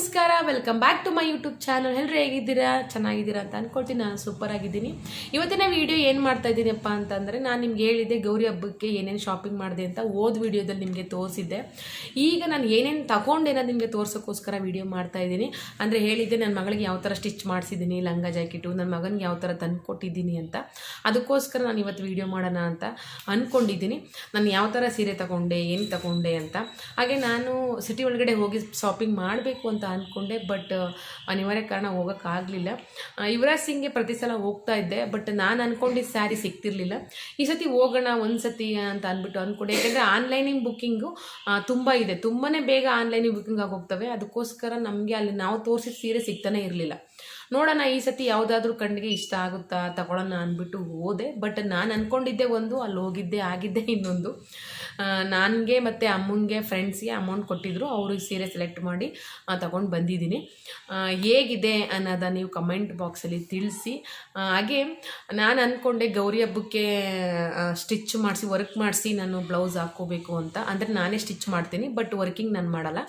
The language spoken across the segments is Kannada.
ನಮಸ್ಕಾರ, welcome back to my YouTube channel. ಎಲ್ಲರೂ ಹೇಗಿದ್ದೀರಾ? ಚೆನ್ನಾಗಿದ್ದೀರಾ ಅಂತ ಅನ್ಕೊಳ್ತೀನಿ. ನಾನು ಸೂಪರ್ ಆಗಿದ್ದೀನಿ. ಇವತ್ತಿನ ವಿಡಿಯೋ ಏನು ಮಾಡ್ತಾ ಇದ್ದೀನಪ್ಪ ಅಂತಂದರೆ, ನಾನು ನಿಮ್ಗೆ ಹೇಳಿದ್ದೆ ಗೌರಿ ಹಬ್ಬಕ್ಕೆ ಏನೇನು ಶಾಪಿಂಗ್ ಮಾಡಿದೆ ಅಂತ ಓದ್ ವಿಡಿಯೋದಲ್ಲಿ ನಿಮಗೆ ತೋರಿಸಿದ್ದೆ. ಈಗ ನಾನು ಏನೇನು ತಗೊಂಡೇನೋ ನಿಮಗೆ ತೋರ್ಸೋಕ್ಕೋಸ್ಕರ ವಿಡಿಯೋ ಮಾಡ್ತಾ ಇದ್ದೀನಿ. ಅಂದರೆ ಹೇಳಿದ್ದೆ ನನ್ನ ಮಗಳಿಗೆ ಯಾವ ಥರ ಸ್ಟಿಚ್ ಮಾಡಿಸಿದ್ದೀನಿ, ಲಂಗ ಜಾಕೆಟು, ನನ್ನ ಮಗನಿಗೆ ಯಾವ ಥರ ತಂದು ಕೊಟ್ಟಿದ್ದೀನಿ ಅಂತ. ಅದಕ್ಕೋಸ್ಕರ ನಾನು ಇವತ್ತು ವಿಡಿಯೋ ಮಾಡೋಣ ಅಂತ ಅಂದ್ಕೊಂಡಿದ್ದೀನಿ. ನಾನು ಯಾವ ಥರ ಸೀರೆ ತಗೊಂಡೆ, ಏನು ತಗೊಂಡೆ ಅಂತ. ಹಾಗೆ ನಾನು ಸಿಟಿ ಒಳಗಡೆ ಹೋಗಿ ಶಾಪಿಂಗ್ ಮಾಡಬೇಕು ಅಂತ ಅಂದ್ಕೊಂಡೆ, ಬಟ್ ಅನಿವಾರ್ಯ ಕಾರಣ ಹೋಗೋಕ್ಕಾಗಲಿಲ್ಲ. ಯುವರಾಜ್ ಸಿಂಗ್ಗೆ ಪ್ರತಿ ಸಲ ಹೋಗ್ತಾ ಇದ್ದೆ, ಬಟ್ ನಾನು ಅಂದ್ಕೊಂಡಿದ್ದ ಸ್ಯಾರಿ ಸಿಗ್ತಿರ್ಲಿಲ್ಲ. ಈ ಸತಿ ಹೋಗೋಣ ಒಂದು ಸತಿ ಅಂತ ಅಂದ್ಬಿಟ್ಟು ಅಂದ್ಕೊಂಡೆ. ಯಾಕೆಂದರೆ ಆನ್ಲೈನಿಂಗ್ ಬುಕ್ಕಿಂಗು ತುಂಬ ಇದೆ, ತುಂಬಾ ಬೇಗ ಆನ್ಲೈನಿಗೆ ಬುಕ್ಕಿಂಗ್ ಆಗೋಗ್ತವೆ. ಅದಕ್ಕೋಸ್ಕರ ನಮಗೆ ಅಲ್ಲಿ ನಾವು ತೋರಿಸಿದ ಸೀರೆ ಸಿಗ್ತಾನೆ ಇರಲಿಲ್ಲ. ನೋಡೋಣ ಈ ಸತಿ ಯಾವುದಾದ್ರೂ ಕಣ್ಣಿಗೆ ಇಷ್ಟ ಆಗುತ್ತಾ ತಗೊಳ್ಳೋಣ ಅಂದ್ಬಿಟ್ಟು ಹೋದೆ. ಬಟ್ ನಾನು ಅಂದ್ಕೊಂಡಿದ್ದೆ ಒಂದು, ಅಲ್ಲಿ ಹೋಗಿದ್ದೆ ಆಗಿದ್ದೆ ಇನ್ನೊಂದು. ನನಗೆ ಮತ್ತು ಅಮ್ಮಂಗೆ ಫ್ರೆಂಡ್ಸ್ಗೆ ಅಮೌಂಟ್ ಕೊಟ್ಟಿದ್ದರು, ಅವ್ರಿಗೆ ಸೀರೆ ಸೆಲೆಕ್ಟ್ ಮಾಡಿ ತಗೊಂಡು ಬಂದಿದ್ದೀನಿ. ಹೇಗಿದೆ ಅನ್ನೋದ ನೀವು ಕಮೆಂಟ್ ಬಾಕ್ಸಲ್ಲಿ ತಿಳಿಸಿ. ಹಾಗೆ ನಾನು ಅಂದ್ಕೊಂಡೆ ಗೌರಿ ಹಬ್ಬಕ್ಕೆ ಸ್ಟಿಚ್ ಮಾಡಿಸಿ ವರ್ಕ್ ಮಾಡಿಸಿ ನಾನು ಬ್ಲೌಸ್ ಹಾಕ್ಕೋಬೇಕು ಅಂತ. ಅಂದರೆ ನಾನೇ ಸ್ಟಿಚ್ ಮಾಡ್ತೀನಿ, ಬಟ್ ವರ್ಕಿಂಗ್ ನಾನು ಮಾಡಲ್ಲ.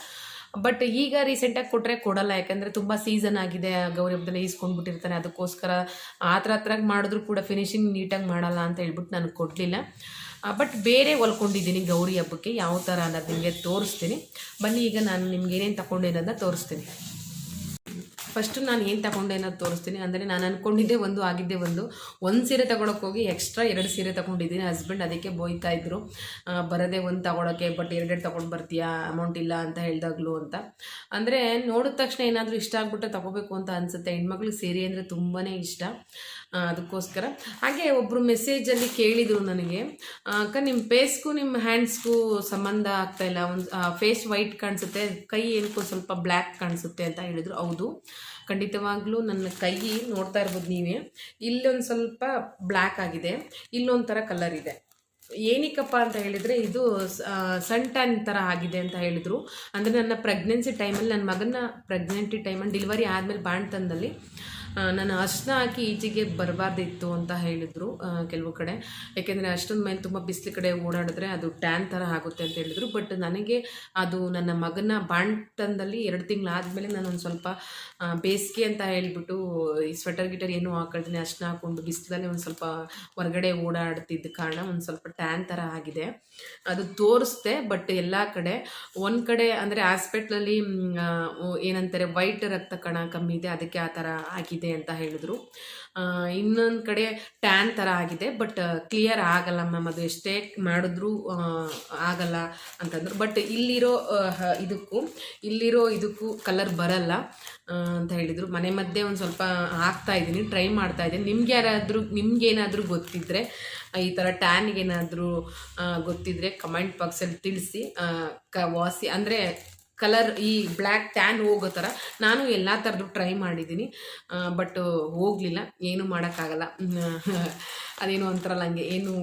ಬಟ್ ಈಗ ರೀಸೆಂಟಾಗಿ ಕೊಟ್ಟರೆ ಕೊಡಲ್ಲ, ಯಾಕಂದರೆ ತುಂಬ ಸೀಸನ್ ಆಗಿದೆ, ಗೌರಿ ಹಬ್ಬದಲ್ಲಿ ಈಸ್ಕೊಂಡ್ಬಿಟ್ಟಿರ್ತಾನೆ. ಅದಕ್ಕೋಸ್ಕರ ಹತ್ರಗೆ ಮಾಡಿದ್ರು ಕೂಡ ಫಿನಿಶಿಂಗ್ ನೀಟಾಗಿ ಮಾಡಲ್ಲ ಅಂತ ಹೇಳ್ಬಿಟ್ಟು ನನಗೆ ಕೊಡಲಿಲ್ಲ. ಬಟ್ ಬೇರೆ ಹೊಲ್ಕೊಂಡಿದ್ದೀನಿ ಗೌರಿ ಹಬ್ಬಕ್ಕೆ, ಯಾವ ಥರ ಅನ್ನೋದು ನಿಮಗೆ ತೋರಿಸ್ತೀನಿ ಬನ್ನಿ. ಈಗ ನಾನು ನಿಮ್ಗೆ ಏನೇನು ತಗೊಂಡೆ ಅನ್ನೋದನ್ನ ತೋರಿಸ್ತೀನಿ. ಫಸ್ಟು ನಾನು ಏನು ತಗೊಂಡೆ ಅನ್ನೋದು ತೋರಿಸ್ತೀನಿ. ಅಂದರೆ ನಾನು ಅಂದ್ಕೊಂಡಿದ್ದೆ ಒಂದು, ಆಗಿದ್ದೆ ಒಂದು ಸೀರೆ ತೊಗೊಳಕ್ಕೆ ಹೋಗಿ ಎಕ್ಸ್ಟ್ರಾ 2 ಸೀರೆ ತೊಗೊಂಡಿದ್ದೀನಿ. ಹಸ್ಬೆಂಡ್ ಅದಕ್ಕೆ ಬೋಯ್ತಾ ಇದ್ದರು, ಬರೋದೇ ಒಂದು ತೊಗೊಳಕ್ಕೆ, ಬಟ್ 2 ತೊಗೊಂಡು ಬರ್ತೀಯಾ, ಅಮೌಂಟ್ ಇಲ್ಲ ಅಂತ ಹೇಳಿದಾಗ್ಲು ಅಂತ. ಅಂದರೆ ನೋಡಿದ ತಕ್ಷಣ ಏನಾದರೂ ಇಷ್ಟ ಆಗ್ಬಿಟ್ರೆ ತೊಗೋಬೇಕು ಅಂತ ಅನಿಸುತ್ತೆ. ಹೆಣ್ಮಕ್ಳಿಗೆ ಸೀರೆ ಅಂದರೆ ತುಂಬಾ ಇಷ್ಟ. ಅದಕ್ಕೋಸ್ಕರ ಹಾಗೆ ಒಬ್ಬರು ಮೆಸೇಜಲ್ಲಿ ಕೇಳಿದರು ನನಗೆ, ಅಕ್ಕ ನಿಮ್ಮ ಫೇಸ್ಗೂ ನಿಮ್ಮ ಹ್ಯಾಂಡ್ಸ್ಗೂ ಸಂಬಂಧ ಆಗ್ತಾಯಿಲ್ಲ, ಒಂದು ಫೇಸ್ ವೈಟ್ ಕಾಣಿಸುತ್ತೆ, ಕೈ ಏನಕ್ಕೂ ಸ್ವಲ್ಪ ಬ್ಲ್ಯಾಕ್ ಕಾಣಿಸುತ್ತೆ ಅಂತ ಹೇಳಿದರು. ಹೌದು, ಖಂಡಿತವಾಗ್ಲೂ ನನ್ನ ಕೈ ನೋಡ್ತಾ ಇರ್ಬೋದು ನೀವೇ, ಇಲ್ಲೊಂದು ಸ್ವಲ್ಪ ಬ್ಲ್ಯಾಕ್ ಆಗಿದೆ, ಇಲ್ಲೊಂಥರ ಕಲರ್ ಇದೆ. ಏನಕ್ಕಪ್ಪ ಅಂತ ಹೇಳಿದರೆ, ಇದು ಸನ್ ಟ್ಯಾನ್ ಥರ ಆಗಿದೆ ಅಂತ ಹೇಳಿದರು. ಅಂದರೆ ನನ್ನ ಪ್ರೆಗ್ನೆನ್ಸಿ ಟೈಮಲ್ಲಿ, ನನ್ನ ಮಗನ ಪ್ರೆಗ್ನೆಂಟಿ ಟೈಮಲ್ಲಿ ಡೆಲಿವರಿ ಆದಮೇಲೆ ಬಾಣ್ತನದಲ್ಲಿ ನಾನು ಅರ್ಶಿನ ಹಾಕಿ ಈಚೆಗೆ ಬರಬಾರ್ದಿತ್ತು ಅಂತ ಹೇಳಿದರು ಕೆಲವು ಕಡೆ. ಯಾಕೆಂದರೆ ಅಷ್ಟೊಂದು ಮೇಲೆ ತುಂಬ ಬಿಸಿಲು ಕಡೆ ಓಡಾಡಿದ್ರೆ ಅದು ಟ್ಯಾನ್ ಥರ ಆಗುತ್ತೆ ಅಂತ ಹೇಳಿದರು. ಬಟ್ ನನಗೆ ಅದು ನನ್ನ ಮಗನ ಬಾಣ್ತನದಲ್ಲಿ 2 ತಿಂಗಳಾದಮೇಲೆ ನಾನು ಒಂದು ಸ್ವಲ್ಪ ಬೇಸಿಗೆ ಅಂತ ಹೇಳಿಬಿಟ್ಟು ಈ ಸ್ವೆಟರ್ ಗಿಟರ್ ಏನೂ ಹಾಕೊಳ್ತೀನಿ, ಅರ್ಶಿನ ಹಾಕ್ಕೊಂಡು ಬಿಸಿಲಲ್ಲಿ ಒಂದು ಸ್ವಲ್ಪ ಹೊರಗಡೆ ಓಡಾಡ್ತಿದ್ದ ಕಾರಣ ಒಂದು ಸ್ವಲ್ಪ ಟ್ಯಾನ್ ಥರ ಆಗಿದೆ. ಅದು ತೋರಿಸ್ದೆ, ಬಟ್ ಎಲ್ಲ ಕಡೆ ಒಂದು ಕಡೆ ಅಂದರೆ ಹಾಸ್ಪಿಟ್ಲಲ್ಲಿ ಏನಂತಾರೆ ವೈಟ್ ರಕ್ತ ಕಣ ಕಮ್ಮಿ ಇದೆ, ಅದಕ್ಕೆ ಆ ಥರ ಆಗಿದೆ ಅಂತ ಹೇಳಿದ್ರು. ಇನ್ನೊಂದು ಕಡೆ ಟ್ಯಾನ್ ಥರ ಆಗಿದೆ, ಬಟ್ ಕ್ಲಿಯರ್ ಆಗಲ್ಲ ಮ್ಯಾಮ್, ಅದು ಎಷ್ಟೇ ಮಾಡಿದ್ರೂ ಆಗಲ್ಲ ಅಂತಂದ್ರು. ಬಟ್ ಇಲ್ಲಿರೋ ಇದಕ್ಕೂ ಕಲರ್ ಬರಲ್ಲ ಅಂತ ಹೇಳಿದರು. ಮನೆ ಮಧ್ಯೆ ಒಂದು ಸ್ವಲ್ಪ ಹಾಕ್ತಾ ಇದ್ದೀನಿ, ಟ್ರೈ ಮಾಡ್ತಾ ಇದ್ದೀನಿ. ನಿಮ್ಗೇನಾದರೂ ಗೊತ್ತಿದ್ದರೆ, ಈ ಥರ ಟ್ಯಾನ್ಗೇನಾದರೂ ಗೊತ್ತಿದ್ದರೆ ಕಮೆಂಟ್ ಬಾಕ್ಸಲ್ಲಿ ತಿಳಿಸಿ. ವಾಸಿ ಅಂದರೆ ಕಲರ್ ಈ ಬ್ಲ್ಯಾಕ್ ಟ್ಯಾನ್ ಹೋಗೋ ಥರ ನಾನು ಎಲ್ಲ ಥರದ್ದು ಟ್ರೈ ಮಾಡಿದ್ದೀನಿ, ಬಟ್ ಹೋಗಲಿಲ್ಲ. ಏನೂ ಮಾಡೋಕ್ಕಾಗಲ್ಲ, ಅದೇನೋ ಒಂಥರಲ್ಲ ಹಂಗೆ. ಏನು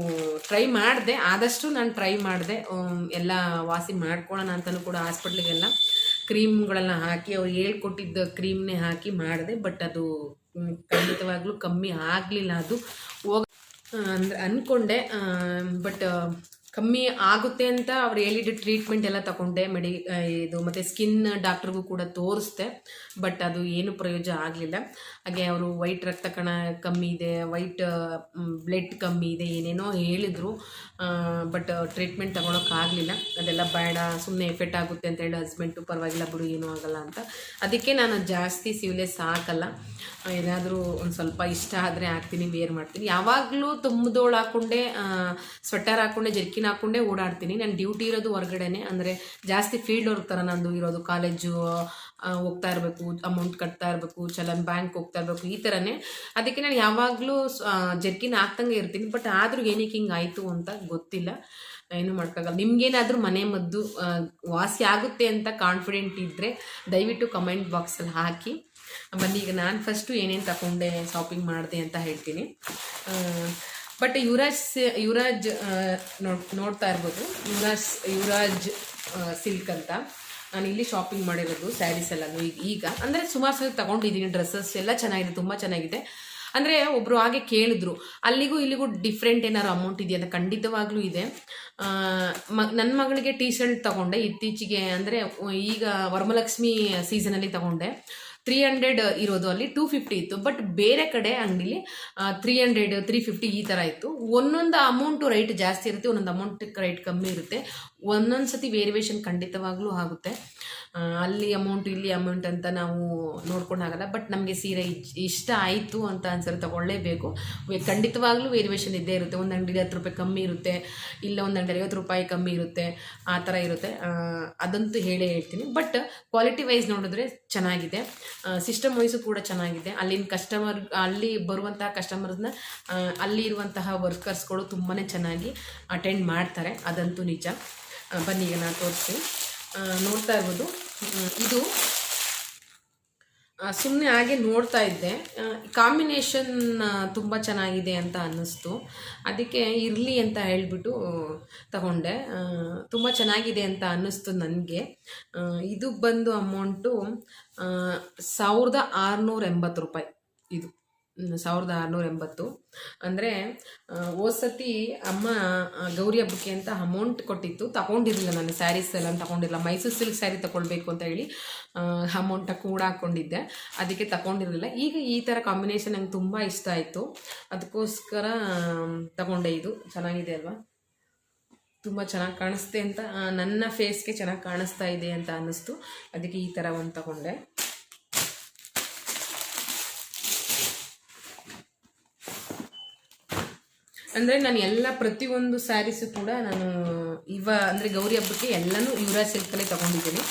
ಟ್ರೈ ಮಾಡಿದೆ, ಆದಷ್ಟು ನಾನು ಟ್ರೈ ಮಾಡಿದೆ ಎಲ್ಲ ವಾಸಿ ಮಾಡ್ಕೊಳ್ಳೋಣ ಅಂತಲೂ ಕೂಡ ಹಾಸ್ಪಿಟ್ಲಿಗೆಲ್ಲ ಕ್ರೀಮ್ಗಳೆಲ್ಲ ಹಾಕಿ, ಅವ್ರು ಹೇಳ್ಕೊಟ್ಟಿದ್ದ ಕ್ರೀಮ್ನೇ ಹಾಕಿ ಮಾಡಿದೆ. ಬಟ್ ಅದು ಖಂಡಿತವಾಗ್ಲೂ ಕಮ್ಮಿ ಆಗಲಿಲ್ಲ. ಅದು ಅಂದರೆ ಅಂದ್ಕೊಂಡೆ, ಬಟ್ ಕಮ್ಮಿ ಆಗುತ್ತೆ ಅಂತ ಅವ್ರು ಹೇಳಿದ್ದು ಟ್ರೀಟ್ಮೆಂಟ್ ಎಲ್ಲ ತಗೊಂಡೆ, ಇದು ಮತ್ತು ಸ್ಕಿನ್ ಡಾಕ್ಟ್ರಿಗೂ ಕೂಡ ತೋರಿಸ್ದೆ, ಬಟ್ ಅದು ಏನು ಪ್ರಯೋಜನ ಆಗಲಿಲ್ಲ. ಹಾಗೆ ಅವರು ವೈಟ್ ರಕ್ತ ಕಣ ಕಮ್ಮಿ ಇದೆ, ವೈಟ್ ಬ್ಲಡ್ ಕಮ್ಮಿ ಇದೆ, ಏನೇನೋ ಹೇಳಿದರು. ಬಟ್ ಟ್ರೀಟ್ಮೆಂಟ್ ತೊಗೊಳಕ್ಕಾಗಲಿಲ್ಲ. ಅದೆಲ್ಲ ಬೇಡ, ಸುಮ್ಮನೆ ಎಫೆಕ್ಟ್ ಆಗುತ್ತೆ ಅಂತ ಹೇಳಿ ಹಸ್ಬೆಂಡು ಪರವಾಗಿಲ್ಲ ಬಿಡು, ಏನೂ ಆಗಲ್ಲ ಅಂತ. ಅದಕ್ಕೆ ನಾನು ಜಾಸ್ತಿ ಸಿವ್ಲೆಸ್ ಹಾಕಲ್ಲ. ಏನಾದರೂ ಒಂದು ಸ್ವಲ್ಪ ಇಷ್ಟ ಆದರೆ ಹಾಕ್ತೀನಿ, ವೇರ್ ಮಾಡ್ತೀನಿ. ಯಾವಾಗಲೂ ತುಂಬದೋಳು ಹಾಕ್ಕೊಂಡೆ, ಸ್ವೆಟರ್ ಹಾಕ್ಕೊಂಡೆ, ಜರ್ಕಿನ್ ಹಾಕ್ಕೊಂಡೆ ಓಡಾಡ್ತೀನಿ. ನಾನು ಡ್ಯೂಟಿ ಇರೋದು ಹೊರಗಡೆನೆ, ಅಂದರೆ ಜಾಸ್ತಿ ಫೀಲ್ಡ್ ವರ್ಕ್ ಥರ ನಂದು ಇರೋದು. ಕಾಲೇಜು ಹೋಗ್ತಾ ಇರಬೇಕು, ಅಮೌಂಟ್ ಕಟ್ತಾ ಇರಬೇಕು, ಚಲನ್ ಬ್ಯಾಂಕ್ ಹೋಗ್ತಾ ಇರಬೇಕು, ಈ ಥರನೇ. ಅದಕ್ಕೆ ನಾನು ಯಾವಾಗಲೂ ಜರ್ಕಿನ್ ಹಾಕ್ದಂಗೆ ಇರ್ತೀನಿ. ಬಟ್ ಆದರೂ ಏನಕ್ಕೆ ಹಿಂಗೆ ಆಯಿತು ಅಂತ ಗೊತ್ತಿಲ್ಲ, ಏನೂ ಮಾಡೋಕ್ಕಾಗಲ್ಲ. ನಿಮ್ಗೇನಾದರೂ ಮನೆ ಮದ್ದು ವಾಸಿ ಆಗುತ್ತೆ ಅಂತ ಕಾನ್ಫಿಡೆಂಟ್ ಇದ್ದರೆ ದಯವಿಟ್ಟು ಕಮೆಂಟ್ ಬಾಕ್ಸಲ್ಲಿ ಹಾಕಿ ಬನ್ನಿ. ಈಗ ನಾನು ಫಸ್ಟು ಏನೇನು ತಗೊಂಡೆ ಶಾಪಿಂಗ್ ಮಾಡಿದೆ ಅಂತ ಹೇಳ್ತೀನಿ. ಬಟ್ ಯುವರಾಜ್ ನೋಡ್ತಾ ಇರ್ಬೋದು, ಯುವರಾಜ್ ಸಿಲ್ಕ್ ಅಂತ ನಾನು ಇಲ್ಲಿ ಶಾಪಿಂಗ್ ಮಾಡಿರೋದು ಸ್ಯಾರೀಸ್ ಎಲ್ಲನೂ. ಈಗ ಅಂದರೆ ಸುಮಾರು ಸಲ ತೊಗೊಂಡಿದ್ದೀನಿ, ಡ್ರೆಸ್ಸಸ್ ಎಲ್ಲ ಚೆನ್ನಾಗಿದೆ, ತುಂಬ ಚೆನ್ನಾಗಿದೆ. ಅಂದರೆ ಒಬ್ಬರು ಹಾಗೆ ಕೇಳಿದ್ರು, ಅಲ್ಲಿಗೂ ಇಲ್ಲಿಗೂ ಡಿಫ್ರೆಂಟ್ ಏನಾದ್ರು ಅಮೌಂಟ್ ಇದೆಯಾ ಅಂತ. ಖಂಡಿತವಾಗ್ಲೂ ಇದೆ. ನನ್ನ ಮಗಳಿಗೆ ಟೀ ಶರ್ಟ್ ತಗೊಂಡೆ ಇತ್ತೀಚೆಗೆ, ಅಂದರೆ ಈಗ ವರಮಲಕ್ಷ್ಮಿ ಸೀಸನಲ್ಲಿ ತಗೊಂಡೆ. 300 ಇರೋದು, ಅಲ್ಲಿ 250 ಇತ್ತು. ಬಟ್ ಬೇರೆ ಕಡೆ ಅಂಗಡಿಲಿ 300 350 ಈ ಥರ ಇತ್ತು. ಒಂದೊಂದು ಅಮೌಂಟು ರೈಟ್ ಜಾಸ್ತಿ ಇರುತ್ತೆ, ಒಂದೊಂದು ಅಮೌಂಟ್ ರೈಟ್ ಕಮ್ಮಿ ಇರುತ್ತೆ. ಒಂದೊಂದು ಸತಿ ವೇರಿಯೇಷನ್ ಖಂಡಿತವಾಗ್ಲೂ ಆಗುತ್ತೆ. ಅಲ್ಲಿ ಅಮೌಂಟ್ ಇಲ್ಲಿ ಅಮೌಂಟ್ ಅಂತ ನಾವು ನೋಡ್ಕೊಂಡಾಗಲ್ಲ. ಬಟ್ ನಮಗೆ ಸೀರೆ ಇಷ್ಟ ಆಯಿತು ಅಂತ ಅನ್ಸರೆ ತಗೊಳ್ಳೇಬೇಕು. ಖಂಡಿತವಾಗ್ಲೂ ವೇರಿಯೇಷನ್ ಇದ್ದೇ ಇರುತ್ತೆ. ಒಂದು ಅಂಗಡಿಲಿ 10 ರೂಪಾಯಿ ಕಮ್ಮಿ ಇರುತ್ತೆ, ಇಲ್ಲ ಒಂದು ಅಂಗಡಿ 50 ರೂಪಾಯಿ ಕಮ್ಮಿ ಇರುತ್ತೆ, ಆ ಥರ ಇರುತ್ತೆ. ಅದಂತೂ ಹೇಳೇ ಹೇಳ್ತೀನಿ. ಬಟ್ ಕ್ವಾಲಿಟಿ ವೈಸ್ ನೋಡಿದ್ರೆ ಚೆನ್ನಾಗಿದೆ, ಸಿಸ್ಟಮ್ ವೈಸು ಕೂಡ ಚೆನ್ನಾಗಿದೆ. ಅಲ್ಲಿನ ಅಲ್ಲಿ ಬರುವಂತಹ ಕಸ್ಟಮರ್ಸ್ನ ಅಲ್ಲಿ ಇರುವಂತಹ ವರ್ಕರ್ಸ್ಗಳು ತುಂಬಾ ಚೆನ್ನಾಗಿ ಅಟೆಂಡ್ ಮಾಡ್ತಾರೆ, ಅದಂತೂ ನಿಜ. ಬನ್ನಿ ಈಗ ನಾನು ತೋರಿಸ್ತೀನಿ. ನೋಡ್ತಾ ಇರ್ಬೋದು, ಇದು ಸುಮ್ಮನೆ ಹಾಗೆ ನೋಡ್ತಾ ಇದ್ದೆ, ಕಾಂಬಿನೇಷನ್ ತುಂಬ ಚೆನ್ನಾಗಿದೆ ಅಂತ ಅನ್ನಿಸ್ತು. ಅದಕ್ಕೆ ಇರಲಿ ಅಂತ ಹೇಳಿಬಿಟ್ಟು ತಗೊಂಡೆ. ತುಂಬ ಚೆನ್ನಾಗಿದೆ ಅಂತ ಅನ್ನಿಸ್ತು ನನಗೆ. ಇದು ಬಂದು ಅಮೌಂಟು 1680 ರೂಪಾಯಿ. ಇದು 1680. ಅಂದರೆ ಹೋದ್ಸತಿ ಅಮ್ಮ ಗೌರಿ ಹಬ್ಬಕ್ಕೆ ಅಂತ ಅಮೌಂಟ್ ಕೊಟ್ಟಿತ್ತು, ತಗೊಂಡಿರಲಿಲ್ಲ. ನಾನು ಸ್ಯಾರೀಸ್ ಎಲ್ಲ ತಗೊಂಡಿರಲಿಲ್ಲ. ಮೈಸೂರು ಸಿಲ್ಕ್ ಸ್ಯಾರಿ ತಗೊಳ್ಬೇಕು ಅಂತ ಹೇಳಿ ಅಮೌಂಟ ಕೂಡ ಹಾಕ್ಕೊಂಡಿದ್ದೆ, ಅದಕ್ಕೆ ತಗೊಂಡಿರಲಿಲ್ಲ. ಈಗ ಈ ಥರ ಕಾಂಬಿನೇಷನ್ ನಂಗೆ ತುಂಬ ಇಷ್ಟ ಆಯಿತು, ಅದಕ್ಕೋಸ್ಕರ ತಗೊಂಡೆ. ಇದು ಚೆನ್ನಾಗಿದೆ ಅಲ್ವಾ, ತುಂಬ ಚೆನ್ನಾಗಿ ಕಾಣಿಸ್ತೆ ಅಂತ, ನನ್ನ ಫೇಸ್ಗೆ ಚೆನ್ನಾಗಿ ಕಾಣಿಸ್ತಾ ಇದೆ ಅಂತ ಅನ್ನಿಸ್ತು. ಅದಕ್ಕೆ ಈ ಥರ ಒಂದು ತಗೊಂಡೆ. ಅಂದರೆ ನಾನು ಎಲ್ಲ ಪ್ರತಿಯೊಂದು ಸ್ಯಾರೀಸು ಕೂಡ ನಾನು ಅಂದರೆ ಗೌರಿ ಹಬ್ಬಕ್ಕೆ ಎಲ್ಲನೂ ಯುವರಾಜ್ ಸಿಲ್ಕಲ್ಲೇ ತೊಗೊಂಡಿದ್ದೀನಿ.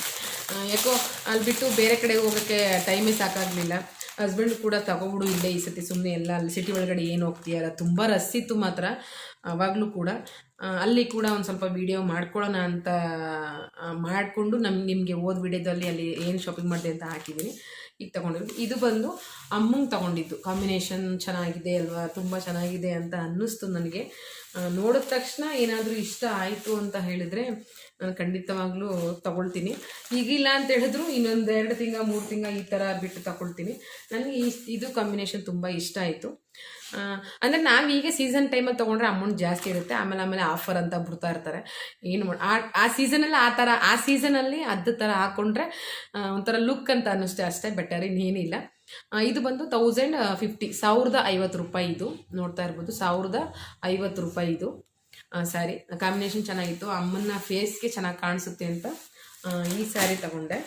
ಯಾಕೋ ಅಲ್ಲಿ ಬಿಟ್ಟು ಬೇರೆ ಕಡೆ ಹೋಗೋಕ್ಕೆ ಟೈಮೇ ಸಾಕಾಗಲಿಲ್ಲ. ಹಸ್ಬೆಂಡ್ ಕೂಡ ತಗೊಬಿಡು ಇಲ್ಲೇ ಈ ಸತಿ, ಸುಮ್ಮನೆ ಎಲ್ಲ ಅಲ್ಲಿ ಸಿಟಿ ಒಳಗಡೆ ಏನು ಹೋಗ್ತೀಯಲ್ಲ, ತುಂಬ ರಸ್ ಇತ್ತು ಮಾತ್ರ ಆವಾಗಲೂ ಕೂಡ. ಅಲ್ಲಿ ಕೂಡ ಒಂದು ಸ್ವಲ್ಪ ವೀಡಿಯೋ ಮಾಡ್ಕೊಳ್ಳೋಣ ಅಂತ ಮಾಡಿಕೊಂಡು ನಿಮಗೆ ವಿಡಿಯೋದಲ್ಲಿ ಅಲ್ಲಿ ಏನು ಶಾಪಿಂಗ್ ಮಾಡಿದೆ ಅಂತ ಹಾಕಿದ್ದೀನಿ. ಈಗ ತೊಗೊಂಡಿರೋದು ಇದು ಬಂದು ಅಮ್ಮಂಗೆ ತೊಗೊಂಡಿದ್ದು. ಕಾಂಬಿನೇಷನ್ ಚೆನ್ನಾಗಿದೆ ಅಲ್ವಾ, ತುಂಬ ಚೆನ್ನಾಗಿದೆ ಅಂತ ಅನ್ನಿಸ್ತು ನನಗೆ. ನೋಡಿದ ತಕ್ಷಣ ಏನಾದರೂ ಇಷ್ಟ ಆಯಿತು ಅಂತ ಹೇಳಿದರೆ ನಾನು ಖಂಡಿತವಾಗ್ಲೂ ತೊಗೊಳ್ತೀನಿ. ಈಗಿಲ್ಲ ಅಂತ ಹೇಳಿದ್ರು ಇನ್ನೊಂದು 2 ತಿಂಗಳು 3 ತಿಂಗಳು ಈ ಥರ ಬಿಟ್ಟು ತಗೊಳ್ತೀನಿ. ನನಗೆ ಇದು ಕಾಂಬಿನೇಷನ್ ತುಂಬ ಇಷ್ಟ ಆಯಿತು. ಅಂದರೆ ನಾವೀಗ ಸೀಸನ್ ಟೈಮಲ್ಲಿ ತೊಗೊಂಡ್ರೆ ಅಮೌಂಟ್ ಜಾಸ್ತಿ ಇರುತ್ತೆ, ಆಮೇಲೆ ಆಫರ್ ಅಂತ ಬಿಡ್ತಾ ಇರ್ತಾರೆ. ಏನು ಮಾಡಿ ಆ ಸೀಸನಲ್ಲಿ ಆ ಸೀಸನಲ್ಲಿ ಅದ ಥರ ಹಾಕ್ಕೊಂಡ್ರೆ ಒಂಥರ ಲುಕ್ ಅಂತ ಅನ್ನಿಸ್ತೆ, ಅಷ್ಟೇ, ಬೆಟರ್ ಇನ್ನೇನಿಲ್ಲ. ಇದು ಬಂದು 1050 ರೂಪಾಯಿ. ಇದು ನೋಡ್ತಾ ಇರ್ಬೋದು, 1050 ರೂಪಾಯಿ ಇದು ಸ್ಯಾರಿ. ಕಾಂಬಿನೇಷನ್ ಚೆನ್ನಾಗಿತ್ತು, ಅಮ್ಮನ ಫೇಸ್ಗೆ ಚೆನ್ನಾಗಿ ಕಾಣಿಸುತ್ತೆ ಅಂತ ಈ ಸ್ಯಾರಿ ತಗೊಂಡೆ.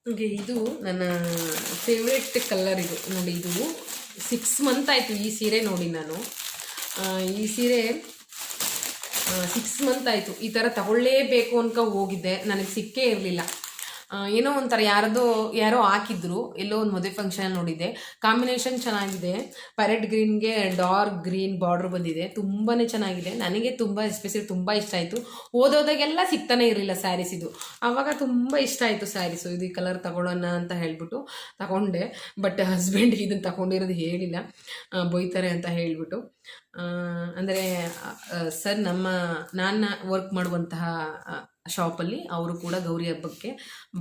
ಹಾಗೆ ಇದು ನನ್ನ ಫೇವ್ರೆಟ್ ಕಲರ್. ಇದು ನೋಡಿ, ಇದು 6 ಮಂತ್ ಆಯಿತು ಈ ಸೀರೆ ನೋಡಿ. ನಾನು ಈ ಸೀರೆ 6 ಮಂತ್ ಆಯಿತು ಈ ಥರ ತಗೊಳ್ಳೇಬೇಕು ಅನ್ಕೊ ಹೋಗಿದ್ದೆ, ನನಗೆ ಸಿಕ್ಕೇ ಇರಲಿಲ್ಲ. ಏನೋ ಒಂಥರ ಯಾರೋ ಹಾಕಿದ್ರು, ಎಲ್ಲೋ ಒಂದು ಮದುವೆ ಫಂಕ್ಷನ್ ನೋಡಿದ್ದೆ. ಕಾಂಬಿನೇಷನ್ ಚೆನ್ನಾಗಿದೆ, ಪ್ಯಾರೆಟ್ ಗ್ರೀನ್ಗೆ ಡಾರ್ಕ್ ಗ್ರೀನ್ ಬಾರ್ಡ್ರ್ ಬಂದಿದೆ, ತುಂಬಾ ಚೆನ್ನಾಗಿದೆ. ನನಗೆ ಎಸ್ಪೆಷಲಿ ತುಂಬ ಇಷ್ಟ ಆಯಿತು. ಓದೋದಾಗೆಲ್ಲ ಸಿಗ್ತಾನೆ ಇರಲಿಲ್ಲ ಸ್ಯಾರೀಸ್ ಇದು, ಆವಾಗ ತುಂಬ ಇಷ್ಟ ಆಯಿತು ಸ್ಯಾರೀಸು. ಇದು ಈ ಕಲರ್ ತಗೊಳ್ಳೋಣ ಅಂತ ಹೇಳ್ಬಿಟ್ಟು ತಗೊಂಡೆ. ಬಟ್ ಹಸ್ಬೆಂಡ್ಗೆ ಇದನ್ನು ತಗೊಂಡಿರೋದು ಹೇಳಿಲ್ಲ, ಬೈತಾರೆ ಅಂತ ಹೇಳಿಬಿಟ್ಟು. ಅಂದರೆ ಸರ್ ನಾನು ವರ್ಕ್ ಮಾಡುವಂತಹ ಶಾಪಲ್ಲಿ ಅವರು ಕೂಡ ಗೌರಿ ಹಬ್ಬಕ್ಕೆ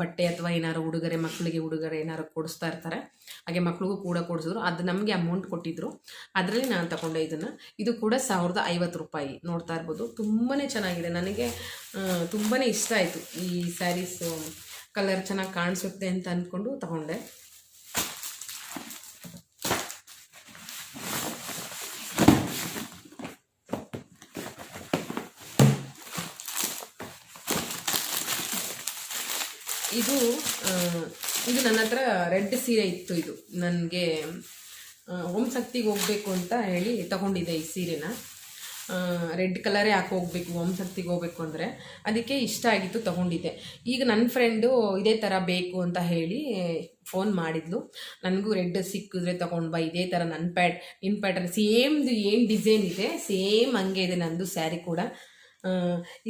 ಬಟ್ಟೆ ಅಥವಾ ಏನಾದ್ರು ಮಕ್ಕಳಿಗೆ ಉಡುಗೊರೆ ಏನಾದ್ರು ಕೊಡಿಸ್ತಾ ಇರ್ತಾರೆ. ಹಾಗೆ ಮಕ್ಳಿಗೂ ಕೂಡ ಕೊಡಿಸಿದ್ರು, ಅದು ನಮಗೆ ಅಮೌಂಟ್ ಕೊಟ್ಟಿದ್ರು, ಅದರಲ್ಲಿ ನಾನು ತಗೊಂಡೆ ಇದನ್ನು. ಇದು ಕೂಡ 1050 ರೂಪಾಯಿ. ನೋಡ್ತಾ ಇರ್ಬೋದು, ತುಂಬಾ ಚೆನ್ನಾಗಿದೆ. ನನಗೆ ತುಂಬಾ ಇಷ್ಟ ಆಯಿತು ಈ ಸ್ಯಾರೀಸು, ಕಲರ್ ಚೆನ್ನಾಗಿ ಕಾಣಿಸುತ್ತೆ ಅಂತ ಅಂದ್ಕೊಂಡು ತಗೊಂಡೆ. ಇದು ನನ್ನ ಹತ್ರ ರೆಡ್ ಸೀರೆ ಇತ್ತು. ಇದು ನನಗೆ ಓಂ ಶಕ್ತಿಗೆ ಹೋಗಬೇಕು ಅಂತ ಹೇಳಿ ತಗೊಂಡಿದ್ದೆ ಈ ಸೀರೆನ. ರೆಡ್ ಕಲರೇ ಹೋಗಬೇಕು ಓಂ ಶಕ್ತಿಗೆ ಹೋಗಬೇಕು ಅಂದರೆ, ಅದಕ್ಕೆ ಇಷ್ಟ ಆಗಿತ್ತು ತಗೊಂಡಿದ್ದೆ. ಈಗ ನನ್ನ ಫ್ರೆಂಡು ಇದೇ ಥರ ಬೇಕು ಅಂತ ಹೇಳಿ ಫೋನ್ ಮಾಡಿದ್ಲು, ನನಗೂ ರೆಡ್ ಸಿಕ್ಕಿದ್ರೆ ತೊಗೊಂಡು ಬಾ, ಇದೇ ಥರ ನಿನ್ನ ಪ್ಯಾಟರ್ನ್ ಸೇಮ್ ಏನು ಡಿಸೈನ್ ಇದೆ ಸೇಮ್ ಹಂಗೆ ಇದೆ ನಂದು ಸ್ಯಾರಿ ಕೂಡ.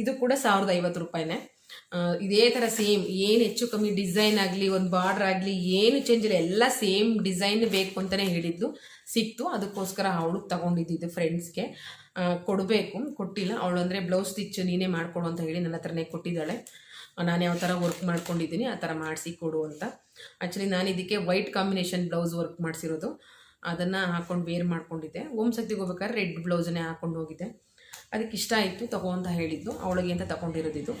ಇದು ಕೂಡ 1050 ರೂಪಾಯಿನೇ. ಇದೇ ಥರ ಸೇಮ್, ಏನು ಹೆಚ್ಚು ಕಮ್ಮಿ ಡಿಸೈನ್ ಆಗಲಿ ಒಂದು ಬಾರ್ಡ್ರ್ ಆಗಲಿ ಏನು ಚೇಂಜ್ ಇಲ್ಲ, ಎಲ್ಲ ಸೇಮ್ ಡಿಸೈನ್ ಬೇಕು ಅಂತಲೇ ಹೇಳಿದ್ದು. ಸಿಕ್ತು, ಅದಕ್ಕೋಸ್ಕರ ಅವಳಿಗೆ ತಗೊಂಡಿದ್ದು ಫ್ರೆಂಡ್ಸ್ಗೆ ಕೊಡಬೇಕು, ಕೊಟ್ಟಿಲ್ಲ. ಅವಳು ಅಂದರೆ ಬ್ಲೌಸ್ ಸ್ಟಿಚ್ ನೀನೇ ಮಾಡಿಕೊಡು ಅಂತ ಹೇಳಿ ನನ್ನ ಹತ್ರನೇ ಕೊಟ್ಟಿದ್ದಾಳೆ. ನಾನು ಯಾವ ಥರ ವರ್ಕ್ ಮಾಡ್ಕೊಂಡಿದ್ದೀನಿ ಆ ಥರ ಮಾಡಿಸಿ ಕೊಡು ಅಂತ. ಆ್ಯಕ್ಚುಲಿ ನಾನು ಇದಕ್ಕೆ ವೈಟ್ ಕಾಂಬಿನೇಷನ್ ಬ್ಲೌಸ್ ವರ್ಕ್ ಮಾಡಿಸಿರೋದು, ಅದನ್ನು ಹಾಕ್ಕೊಂಡು ವೇರ್ ಮಾಡ್ಕೊಂಡಿದ್ದೆ. ಓಮ್ ಸತಿಗೆ ಹೋಗ್ಬೇಕಾದ್ರೆ ರೆಡ್ ಬ್ಲೌಸನ್ನೇ ಹಾಕ್ಕೊಂಡು ಹೋಗಿದ್ದೆ. ಅದಕ್ಕೆ ಇಷ್ಟ ಆಯಿತು, ತಗೋ ಅಂತ ಹೇಳಿದ್ದು. ಅವಳಿಗೆ ಅಂತ ತಗೊಂಡಿರೋದಿದ್ದು.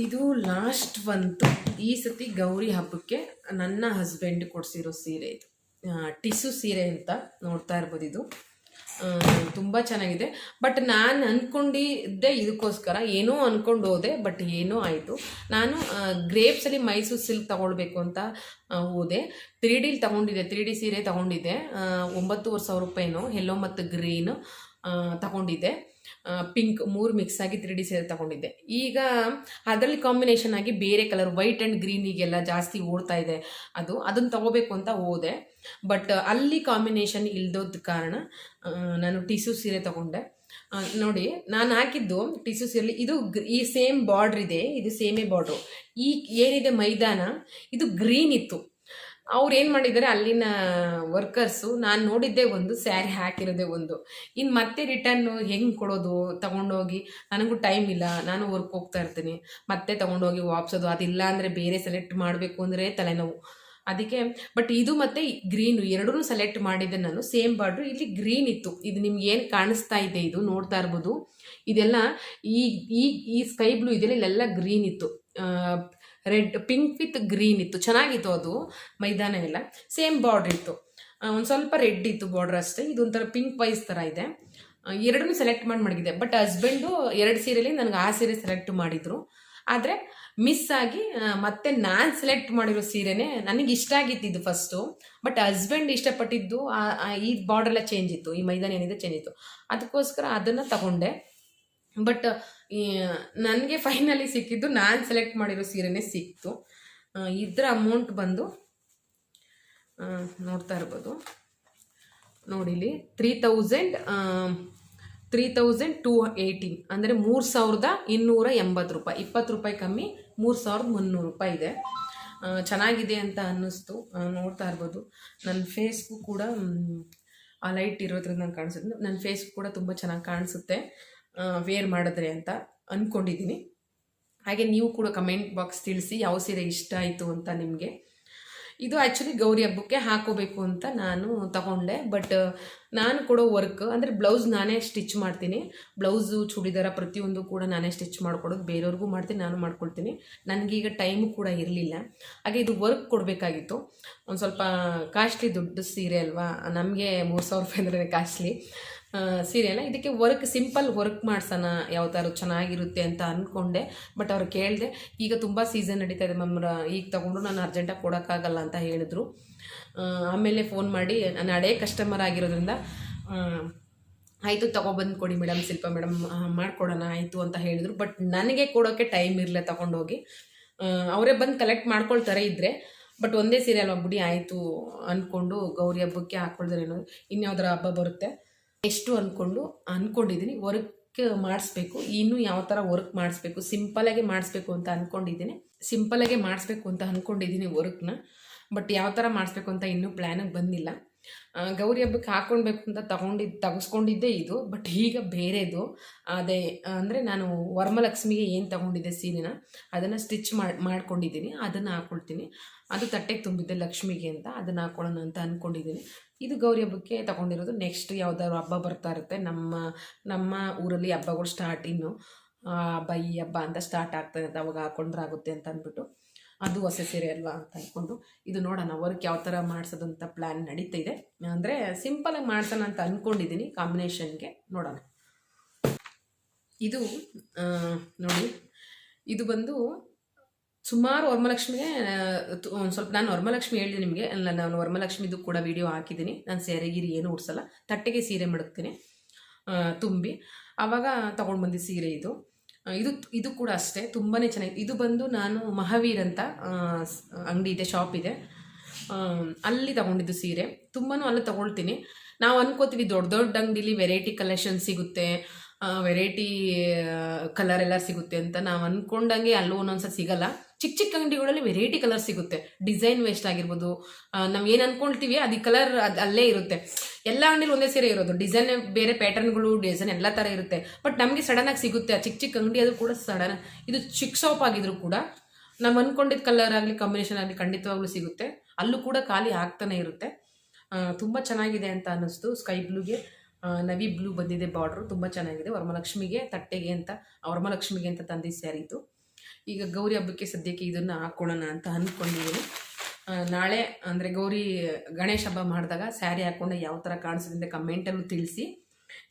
ಇದು ಲಾಸ್ಟ್ ಬಂತು ಈ ಸತಿ ಗೌರಿ ಹಬ್ಬಕ್ಕೆ ನನ್ನ ಹಸ್ಬೆಂಡ್ ಕೊಡಿಸಿರೋ ಸೀರೆ. ಇದು ಟಿಸು ಸೀರೆ ಅಂತ ನೋಡ್ತಾ ಇರ್ಬೋದು. ಇದು ತುಂಬ ಚೆನ್ನಾಗಿದೆ. ಬಟ್ ನಾನು ಅಂದ್ಕೊಂಡಿದ್ದೆ ಇದಕ್ಕೋಸ್ಕರ, ಏನೋ ಅಂದ್ಕೊಂಡು ಹೋದೆ, ಬಟ್ ಏನೋ ಆಯಿತು. ನಾನು ಗ್ರೇಪ್ಸಲ್ಲಿ ಮೈಸೂರು ಸಿಲ್ಕ್ ತೊಗೊಳ್ಬೇಕು ಅಂತ ಹೋದೆ. 3Dಲಿ ತೊಗೊಂಡಿದ್ದೆ, 3D ಸೀರೆ ತೊಗೊಂಡಿದ್ದೆ. 9,500 ರೂಪಾಯಿನೋ ಎಲ್ಲೋ ಮತ್ತು ಗ್ರೀನು ತಗೊಂಡಿದ್ದೆ. ಪಿಂಕ್ 3 ಮಿಕ್ಸ್ ಆಗಿ 3D ಸೀರೆ ತಗೊಂಡಿದ್ದೆ. ಈಗ ಅದರಲ್ಲಿ ಕಾಂಬಿನೇಷನ್ ಆಗಿ ಬೇರೆ ಕಲರ್ ವೈಟ್ ಆ್ಯಂಡ್ ಗ್ರೀನಿಗೆಲ್ಲ ಜಾಸ್ತಿ ಓಡ್ತಾ ಇದೆ. ಅದನ್ನು ತಗೋಬೇಕು ಅಂತ ಹೋದೆ, ಬಟ್ ಅಲ್ಲಿ ಕಾಂಬಿನೇಷನ್ ಇಲ್ದೋದ ಕಾರಣ ನಾನು ಟಿಸು ಸೀರೆ ತಗೊಂಡೆ. ನೋಡಿ, ನಾನು ಹಾಕಿದ್ದು ಟಿಸು ಸೀರೆ. ಇದು ಈ ಸೇಮ್ ಬಾರ್ಡ್ರ್ ಇದೆ, ಇದು ಸೇಮೇ ಬಾರ್ಡ್ರು. ಈ ಏನಿದೆ ಮೈದಾನ, ಇದು ಗ್ರೀನ್ ಇತ್ತು. ಅವ್ರು ಏನು ಮಾಡಿದ್ದಾರೆ ಅಲ್ಲಿನ ವರ್ಕರ್ಸು, ನಾನು ನೋಡಿದ್ದೆ ಒಂದು, ಸ್ಯಾರಿ ಹಾಕಿರೋದೇ ಒಂದು. ಇನ್ನು ಮತ್ತೆ ರಿಟರ್ನು ಹೆಂಗೆ ಕೊಡೋದು, ತೊಗೊಂಡೋಗಿ, ನನಗೂ ಟೈಮ್ ಇಲ್ಲ, ನಾನು ವರ್ಕ್ ಹೋಗ್ತಾ ಇರ್ತೀನಿ, ಮತ್ತೆ ತೊಗೊಂಡೋಗಿ ವಾಪಸೋದು, ಅದಿಲ್ಲ ಅಂದರೆ ಬೇರೆ ಸೆಲೆಕ್ಟ್ ಮಾಡಬೇಕು ಅಂದರೆ ತಲೆನೋವು. ಅದಕ್ಕೆ ಬಟ್ ಇದು ಮತ್ತು ಗ್ರೀನು ಎರಡೂ ಸೆಲೆಕ್ಟ್ ಮಾಡಿದ್ದೆ ನಾನು. ಸೇಮ್ ಬಾರ್ಡ್ರು, ಇಲ್ಲಿ ಗ್ರೀನ್ ಇತ್ತು. ಇದು ನಿಮ್ಗೆ ಏನು ಕಾಣಿಸ್ತಾ ಇದೆ, ಇದು ನೋಡ್ತಾ ಇರ್ಬೋದು. ಇದೆಲ್ಲ ಈ ಸ್ಕೈ ಬ್ಲೂ ಇದೆಲ್ಲ ಇಲ್ಲೆಲ್ಲ ಗ್ರೀನ್ ಇತ್ತು, ರೆಡ್ ಪಿಂಕ್ ವಿತ್ ಗ್ರೀನ್ ಇತ್ತು. ಚೆನ್ನಾಗಿತ್ತು ಅದು ಮೈದಾನ ಎಲ್ಲ. ಸೇಮ್ ಬಾರ್ಡ್ರ್ ಇತ್ತು, ಒಂದು ಸ್ವಲ್ಪ ರೆಡ್ ಇತ್ತು ಬಾರ್ಡ್ರ್ ಅಷ್ಟೇ. ಇದೊಂಥರ ಪಿಂಕ್ ವೈಸ್ ಥರ ಇದೆ. ಎರಡನ್ನೂ ಸೆಲೆಕ್ಟ್ ಮಾಡಿದೆ. ಬಟ್ ಹಸ್ಬೆಂಡು 2 ಸೀರೆಲಿ ನನಗೆ ಆ ಸೀರೆ ಸೆಲೆಕ್ಟ್ ಮಾಡಿದರು. ಆದರೆ ಮಿಸ್ ಆಗಿ ಮತ್ತೆ ನಾನು ಸೆಲೆಕ್ಟ್ ಮಾಡಿರೋ ಸೀರೆನೇ ನನಗೆ ಇಷ್ಟ ಆಗಿತ್ತು ಇದು ಫಸ್ಟು. ಬಟ್ ಹಸ್ಬೆಂಡ್ ಇಷ್ಟಪಟ್ಟಿದ್ದು ಈ ಬಾರ್ಡ್ರೆಲ್ಲ ಚೇಂಜ್ ಇತ್ತು, ಈ ಮೈದಾನ ಏನಿದೆ ಚೇಂಜ್ ಇತ್ತು. ಅದಕ್ಕೋಸ್ಕರ ಅದನ್ನು ತಗೊಂಡೆ. ಬಟ್ ನನಗೆ ಫೈನಲಿ ಸಿಕ್ಕಿದ್ದು ನಾನು ಸೆಲೆಕ್ಟ್ ಮಾಡಿರೋ ಸೀರೆನೇ ಸಿಕ್ತು. ಇದರ ಅಮೌಂಟ್ ಬಂದು ನೋಡ್ತಾ ಇರ್ಬೋದು, ನೋಡಿಲಿ 3,218 ಅಂದರೆ 3,280 ರೂಪಾಯಿ. 20 ರೂಪಾಯಿ ಕಮ್ಮಿ, 3,300 ರೂಪಾಯಿ ಇದೆ. ಚೆನ್ನಾಗಿದೆ ಅಂತ ಅನ್ನಿಸ್ತು. ನೋಡ್ತಾ ಇರ್ಬೋದು, ನನ್ನ ಫೇಸ್ಗೂ ಕೂಡ ಆ ಲೈಟ್ ಇರೋದ್ರಿಂದ ನಂಗೆ ಕಾಣಿಸುತ್ತೆ. ನನ್ನ ಫೇಸ್ಗೂ ಕೂಡ ತುಂಬ ಚೆನ್ನಾಗಿ ಕಾಣಿಸುತ್ತೆ ವೇರ್ ಮಾಡಿದ್ರೆ ಅಂತ ಅಂದ್ಕೊಂಡಿದ್ದೀನಿ. ಹಾಗೆ ನೀವು ಕೂಡ ಕಮೆಂಟ್ ಬಾಕ್ಸ್ ತಿಳಿಸಿ ಯಾವ ಸೀರೆ ಇಷ್ಟ ಆಯಿತು ಅಂತ ನಿಮಗೆ. ಇದು ಆ್ಯಕ್ಚುಲಿ ಗೌರಿ ಹಬ್ಬಕ್ಕೆ ಹಾಕೋಬೇಕು ಅಂತ ನಾನು ತಗೊಂಡೆ. ಬಟ್ ನಾನು ಕೊಡೋ ವರ್ಕ್ ಅಂದರೆ ಬ್ಲೌಸ್ ನಾನೇ ಸ್ಟಿಚ್ ಮಾಡ್ತೀನಿ. ಬ್ಲೌಸು, ಚೂಡಿದಾರ ಪ್ರತಿಯೊಂದು ಕೂಡ ನಾನೇ ಸ್ಟಿಚ್ ಮಾಡ್ಕೊಡೋದು. ಬೇರೆಯವ್ರಿಗೂ ಮಾಡ್ತೀನಿ, ನಾನು ಮಾಡ್ಕೊಳ್ತೀನಿ. ನನಗೀಗ ಟೈಮು ಕೂಡ ಇರಲಿಲ್ಲ. ಹಾಗೆ ಇದು ವರ್ಕ್ ಕೊಡಬೇಕಾಗಿತ್ತು. ಒಂದು ಸ್ವಲ್ಪ ಕಾಸ್ಟ್ಲಿ ದೊಡ್ಡ ಸೀರೆ ಅಲ್ವಾ, ನಮಗೆ 3,000 ರೂಪಾಯಿ ಅಂದರೆ ಕಾಸ್ಟ್ಲಿ ಸೀರೆ ಅಲ್ಲ. ಇದಕ್ಕೆ ವರ್ಕ್ ಸಿಂಪಲ್ ವರ್ಕ್ ಮಾಡ್ಸೋಣ, ಯಾವ ಥರ ಚೆನ್ನಾಗಿರುತ್ತೆ ಅಂತ ಅಂದ್ಕೊಂಡೆ. ಬಟ್ ಅವ್ರು ಕೇಳಿದೆ, ಈಗ ತುಂಬ ಸೀಸನ್ ನಡೀತಾ ಇದೆ ಮ್ಯಾಮ್, ಈಗ ತೊಗೊಂಡು ನಾನು ಅರ್ಜೆಂಟಾಗಿ ಕೊಡೋಕ್ಕಾಗಲ್ಲ ಅಂತ ಹೇಳಿದ್ರು. ಆಮೇಲೆ ಫೋನ್ ಮಾಡಿ, ನಾನು ಹಳೇ ಕಸ್ಟಮರ್ ಆಗಿರೋದ್ರಿಂದ ಆಯಿತು ತೊಗೊಬಂದು ಕೊಡಿ ಮೇಡಮ್, ಶಿಲ್ಪ ಮೇಡಮ್ ಮಾಡಿಕೊಡೋಣ ಆಯಿತು ಅಂತ ಹೇಳಿದರು. ಬಟ್ ನನಗೆ ಕೊಡೋಕ್ಕೆ ಟೈಮ್ ಇರಲಿಲ್ಲ ತೊಗೊಂಡೋಗಿ. ಅವರೇ ಬಂದು ಕಲೆಕ್ಟ್ ಮಾಡ್ಕೊಳ್ತಾರೆ ಇದ್ದರೆ. ಬಟ್ ಒಂದೇ ಸೀರೆ ಅಲ್ವಾ ಬಿಡಿ ಆಯಿತು ಅಂದ್ಕೊಂಡು ಗೌರಿ ಹಬ್ಬಕ್ಕೆ ಹಾಕ್ಕೊಳ್ತಾರೆ. ಇನ್ಯಾವುದರ ಹಬ್ಬ ಬರುತ್ತೆ ಎಷ್ಟು ಅಂದ್ಕೊಂಡಿದ್ದೀನಿ. ವರ್ಕ್ ಮಾಡಿಸ್ಬೇಕು, ಇನ್ನೂ ಯಾವ ಥರ ವರ್ಕ್ ಮಾಡಿಸ್ಬೇಕು, ಸಿಂಪಲಾಗಿ ಮಾಡಿಸ್ಬೇಕು ಅಂತ ಅಂದ್ಕೊಂಡಿದ್ದೀನಿ ವರ್ಕ್ನ. ಬಟ್ ಯಾವ ಥರ ಮಾಡಿಸ್ಬೇಕು ಅಂತ ಇನ್ನೂ ಪ್ಲ್ಯಾನಿಗೆ ಬಂದಿಲ್ಲ. ಗೌರಿ ಹಬ್ಬಕ್ಕೆ ಹಾಕ್ಕೊಳ್ಬೇಕು ಅಂತ ತೆಗೆಸ್ಕೊಂಡಿದ್ದೆ ಇದು. ಬಟ್ ಈಗ ಬೇರೆದು ಅದೇ ಅಂದರೆ ನಾನು ವರಮಲಕ್ಷ್ಮಿಗೆ ಏನು ತೊಗೊಂಡಿದ್ದೆ ಸೀರೆನ, ಅದನ್ನು ಸ್ಟಿಚ್ ಮಾಡ್ಕೊಂಡಿದ್ದೀನಿ. ಅದನ್ನು ಹಾಕ್ಕೊಳ್ತೀನಿ. ಅದು ತಟ್ಟೆಗೆ ತುಂಬಿದ್ದೆ ಲಕ್ಷ್ಮಿಗೆ ಅಂತ, ಅದನ್ನು ಹಾಕ್ಕೊಳ್ಳೋಣ ಅಂತ ಅಂದ್ಕೊಂಡಿದ್ದೀನಿ. ಇದು ಗೌರಿ ಹಬ್ಬಕ್ಕೆ ತೊಗೊಂಡಿರೋದು. ನೆಕ್ಸ್ಟ್ ಯಾವುದಾದ್ರು ಹಬ್ಬ ಬರ್ತಾ ಇರುತ್ತೆ, ನಮ್ಮ ಊರಲ್ಲಿ ಹಬ್ಬಗಳು ಸ್ಟಾರ್ಟ್, ಇನ್ನು ಹಬ್ಬ ಈ ಹಬ್ಬ ಅಂತ ಸ್ಟಾರ್ಟ್ ಆಗ್ತದೆ ಅಂತ, ಅವಾಗ ಹಾಕ್ಕೊಂಡ್ರೆ ಆಗುತ್ತೆ ಅಂತ ಅಂದ್ಬಿಟ್ಟು ಅದು ಹೊಸ ಸೀರೆ ಅಲ್ವಾ ಅಂತ ಅಂದ್ಕೊಂಡು ಇದು ನೋಡೋಣ ವರ್ಕ್ ಯಾವ ಥರ ಮಾಡಿಸೋದು ಅಂತ ಪ್ಲ್ಯಾನ್ ನಡೀತಾ ಇದೆ. ಅಂದರೆ ಸಿಂಪಲಾಗಿ ಮಾಡ್ಸೋಣ ಅಂತ ಅಂದ್ಕೊಂಡಿದ್ದೀನಿ. ಕಾಂಬಿನೇಷನ್ಗೆ ನೋಡೋಣ. ಇದು ನೋಡಿ, ಇದು ಬಂದು ಸುಮಾರು ವರಮಲಕ್ಷ್ಮಿಗೆ ಒಂದು ಸ್ವಲ್ಪ, ನಾನು ವರಮಲಕ್ಷ್ಮಿ ಹೇಳಿದೆ ನಿಮಗೆ, ನಾನು ವರಮಲಕ್ಷ್ಮಿದು ಕೂಡ ವಿಡಿಯೋ ಹಾಕಿದ್ದೀನಿ. ನಾನು ಸ್ಯಾರಿಗಿರಿ ಏನು ಉಡ್ಸಲ್ಲ, ತಟ್ಟೆಗೆ ಸೀರೆ ಮಡಗ್ತೀನಿ ತುಂಬಿ. ಆವಾಗ ತೊಗೊಂಡು ಬಂದಿದ್ದು ಸೀರೆ ಇದು. ಇದು ಕೂಡ ಅಷ್ಟೇ ತುಂಬಾ ಚೆನ್ನಾಗಿದೆ. ಇದು ಬಂದು ನಾನು ಮಹಾವೀರ್ ಅಂತ ಅಂಗಡಿ ಇದೆ, ಶಾಪ್ ಇದೆ. ಅಲ್ಲಿ ತಗೊಂಡಿದ್ದು ಸೀರೆ. ತುಂಬಾ ಅಲ್ಲಿ ತಗೊಳ್ತೀನಿ. ನಾವು ಅನ್ಕೋತೀವಿ ದೊಡ್ಡ ದೊಡ್ಡ ಅಂಗಡಿಲಿ ವೆರೈಟಿ ಕಲೆಕ್ಷನ್ ಸಿಗುತ್ತೆ, ವೆರೈಟಿ ಕಲರ್ ಎಲ್ಲ ಸಿಗುತ್ತೆ ಅಂತ. ನಾವು ಅಂದ್ಕೊಂಡಂಗೆ ಅಲ್ಲೂ ಒಂದೊಂದ್ಸಲ ಸಿಗಲ್ಲ. ಚಿಕ್ಕ ಚಿಕ್ಕ ಅಂಗಡಿಗಳಲ್ಲಿ ವೆರೈಟಿ ಕಲರ್ ಸಿಗುತ್ತೆ. ಡಿಸೈನ್ ವೇಸ್ಟ್ ಆಗಿರ್ಬೋದು, ನಾವು ಏನು ಅಂದ್ಕೊಳ್ತೀವಿ ಅದು ಕಲರ್ ಅಲ್ಲೇ ಇರುತ್ತೆ. ಎಲ್ಲ ಅಂಗಡಿಲಿ ಒಂದೇ ಸೀರೆ ಇರೋದು, ಡಿಸೈನ್ ಬೇರೆ ಪ್ಯಾಟರ್ನ್ಗಳು ಡಿಸೈನ್ ಎಲ್ಲ ಥರ ಇರುತ್ತೆ. ಬಟ್ ನಮಗೆ ಸಡನ್ನಾಗಿ ಸಿಗುತ್ತೆ ಆ ಚಿಕ್ಕ ಚಿಕ್ಕ ಅಂಗಡಿ. ಅದು ಕೂಡ ಸಡನ್, ಇದು ಚಿಕ್ಕ ಶಾಪ್ ಆಗಿದ್ರು ಕೂಡ ನಾವು ಅಂದ್ಕೊಂಡಿದ್ದ ಕಲರ್ ಆಗಲಿ ಕಾಂಬಿನೇಷನ್ ಆಗಲಿ ಖಂಡಿತವಾಗ್ಲೂ ಸಿಗುತ್ತೆ. ಅಲ್ಲೂ ಕೂಡ ಖಾಲಿ ಆಗ್ತಾನೆ ಇರುತ್ತೆ. ತುಂಬ ಚೆನ್ನಾಗಿದೆ ಅಂತ ಅನ್ನಿಸ್ತು. ಸ್ಕೈ ಬ್ಲೂಗೆ ನವಿ ಬ್ಲೂ ಬಂದಿದೆ ಬಾರ್ಡ್ರು, ತುಂಬ ಚೆನ್ನಾಗಿದೆ. ವರಮಲಕ್ಷ್ಮಿಗೆ ತಟ್ಟೆಗೆ ಅಂತ, ವರಮಲಕ್ಷ್ಮಿಗೆ ಅಂತ ತಂದಿದ್ದ ಸ್ಯಾರಿ ಇದು. ಈಗ ಗೌರಿ ಹಬ್ಬಕ್ಕೆ ಸದ್ಯಕ್ಕೆ ಇದನ್ನು ಹಾಕ್ಕೊಳ್ಳೋಣ ಅಂತ ಅಂದ್ಕೊಂಡಿದ್ದೀನಿ. ನಾಳೆ ಅಂದರೆ ಗಣೇಶ ಹಬ್ಬ ಮಾಡಿದಾಗ ಸ್ಯಾರಿ ಹಾಕ್ಕೊಂಡೆ ಯಾವ ಥರ ಕಾಣಿಸಿದೆ ಕಮೆಂಟಲ್ಲೂ ತಿಳಿಸಿ.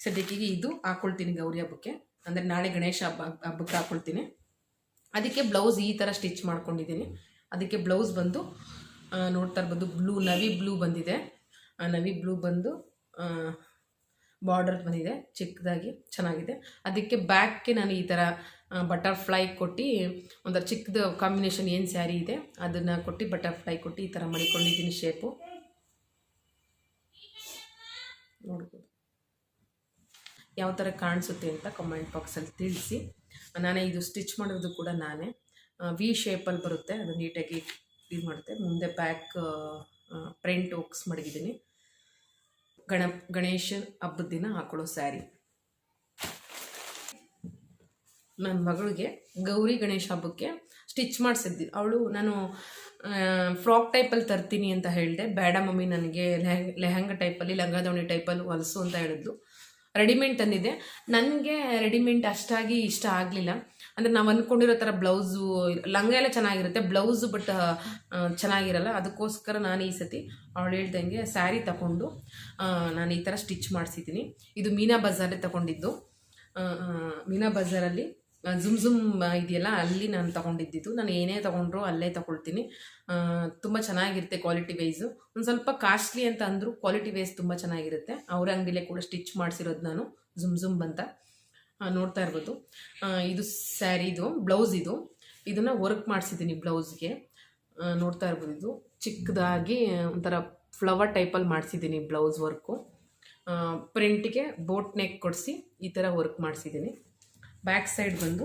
ಸದ್ಯಕ್ಕೆ ಇದು ಹಾಕ್ಕೊಳ್ತೀನಿ ಗೌರಿ ಹಬ್ಬಕ್ಕೆ, ಅಂದರೆ ನಾಳೆ ಗಣೇಶ ಹಬ್ಬಕ್ಕೆ ಹಾಕ್ಕೊಳ್ತೀನಿ. ಅದಕ್ಕೆ ಬ್ಲೌಸ್ ಈ ಥರ ಸ್ಟಿಚ್ ಮಾಡ್ಕೊಂಡಿದ್ದೀನಿ. ಅದಕ್ಕೆ ಬ್ಲೌಸ್ ಬಂದು ನೋಡ್ತಾ ಇರ್ಬೋದು, ನವಿ ಬ್ಲೂ ಬಂದಿದೆ. ನವಿ ಬ್ಲೂ ಬಂದು ಬಾರ್ಡರ್ ಬಂದಿದೆ ಚಿಕ್ಕದಾಗಿ, ಚೆನ್ನಾಗಿದೆ. ಅದಕ್ಕೆ ಬ್ಯಾಕ್ಗೆ ನಾನು ಈ ಥರ ಬಟರ್ಫ್ಲೈ ಕೊಟ್ಟು ಒಂಥರ ಚಿಕ್ಕದು ಕಾಂಬಿನೇಷನ್ ಏನು ಸ್ಯಾರಿ ಇದೆ ಅದನ್ನು ಕೊಟ್ಟು ಬಟರ್ಫ್ಲೈ ಕೊಟ್ಟು ಈ ಥರ ಮಾಡಿಕೊಂಡಿದ್ದೀನಿ ಶೇಪು. ನೋಡ್ಬೋದು ಯಾವ ಥರ ಕಾಣಿಸುತ್ತೆ ಅಂತ ಕಮೆಂಟ್ ಬಾಕ್ಸಲ್ಲಿ ತಿಳಿಸಿ. ನಾನೇ ಇದು ಸ್ಟಿಚ್ ಮಾಡೋದು ಕೂಡ ನಾನೇ ವಿ ಶೇಪಲ್ಲಿ ಬರುತ್ತೆ, ಅದು ನೀಟಾಗಿ ಇದು ಮಾಡುತ್ತೆ. ಮುಂದೆ ಬ್ಯಾಕ್ ಪ್ರಿಂಟ್ ಹೋಕ್ಸ್ ಮಡಗಿದ್ದೀನಿ. ಗಣೇಶ ಹಬ್ಬದ ದಿನ ಹಾಕೊಳ್ಳೋ ಸ್ಯಾರಿ. ನನ್ನ ಮಗಳಿಗೆ ಗೌರಿ ಗಣೇಶ ಹಬ್ಬಕ್ಕೆ ಸ್ಟಿಚ್ ಮಾಡಿಸಿದ್ದಿ. ನಾನು ಫ್ರಾಕ್ ಟೈಪಲ್ಲಿ ತರ್ತೀನಿ ಅಂತ ಹೇಳಿದೆ. ಬೇಡ ಮಮ್ಮಿ, ನನಗೆ ಲೆಹಂಗಾ ಟೈಪಲ್ಲಿ, ಲಂಗಾದಾವಣಿ ಟೈಪಲ್ಲಿ ಹೊಲಿಸು ಅಂತ ಹೇಳಿದ್ಲು. ರೆಡಿಮೇಡ್ ತಂದಿದ್ದೆ. ನನಗೆ ರೆಡಿಮೇಡ್ ಅಷ್ಟಾಗಿ ಇಷ್ಟ ಆಗಲಿಲ್ಲ. ಅಂದರೆ ನಾವು ಅಂದ್ಕೊಂಡಿರೋ ಥರ ಬ್ಲೌಸು, ಲಂಗ ಎಲ್ಲ ಚೆನ್ನಾಗಿರುತ್ತೆ, ಬ್ಲೌಸು ಬಟ್ ಚೆನ್ನಾಗಿರಲ್ಲ. ಅದಕ್ಕೋಸ್ಕರ ನಾನು ಈ ಸತಿ ಅವಳು ಹೇಳ್ದಂಗೆ ಸ್ಯಾರಿ ತಗೊಂಡು ನಾನು ಈ ಥರ ಸ್ಟಿಚ್ ಮಾಡಿಸಿದ್ದೀನಿ. ಇದು ಮೀನಾ ಬಜಾರೇ ತಗೊಂಡಿದ್ದು. ಮೀನಾ ಬಜಾರಲ್ಲಿ ಝುಮ್ ಇದೆಯಲ್ಲ, ಅಲ್ಲಿ ನಾನು ತೊಗೊಂಡಿದ್ದು. ನಾನು ಏನೇ ತೊಗೊಂಡ್ರು ಅಲ್ಲೇ ತೊಗೊಳ್ತೀನಿ. ತುಂಬ ಚೆನ್ನಾಗಿರುತ್ತೆ ಕ್ವಾಲಿಟಿ ವೈಸು. ಒಂದು ಸ್ವಲ್ಪ ಕಾಸ್ಟ್ಲಿ ಅಂತ ಅಂದರೂ ಕ್ವಾಲಿಟಿ ವೈಸ್ ತುಂಬ ಚೆನ್ನಾಗಿರುತ್ತೆ. ಅವರ ಅಂಗಡಿಲೇ ಕೂಡ ಸ್ಟಿಚ್ ಮಾಡಿಸಿರೋದು ನಾನು, ಝುಮ್ ಅಂತ ನೋಡ್ತಾ ಇರ್ಬೋದು. ಇದು ಸ್ಯಾರಿದು ಬ್ಲೌಸ್. ಇದನ್ನು ವರ್ಕ್ ಮಾಡಿಸಿದ್ದೀನಿ ಬ್ಲೌಸ್ಗೆ, ನೋಡ್ತಾ ಇರ್ಬೋದು. ಇದು ಚಿಕ್ಕದಾಗಿ ಒಂಥರ ಫ್ಲವರ್ ಟೈಪಲ್ಲಿ ಮಾಡಿಸಿದ್ದೀನಿ ಬ್ಲೌಸ್ ವರ್ಕು. ಪ್ರಿಂಟಿಗೆ ಬೋಟ್ ನೆಕ್ ಕೊಡಿಸಿ ಈ ಥರ ವರ್ಕ್ ಮಾಡಿಸಿದ್ದೀನಿ. ಬ್ಯಾಕ್ ಸೈಡ್ ಬಂದು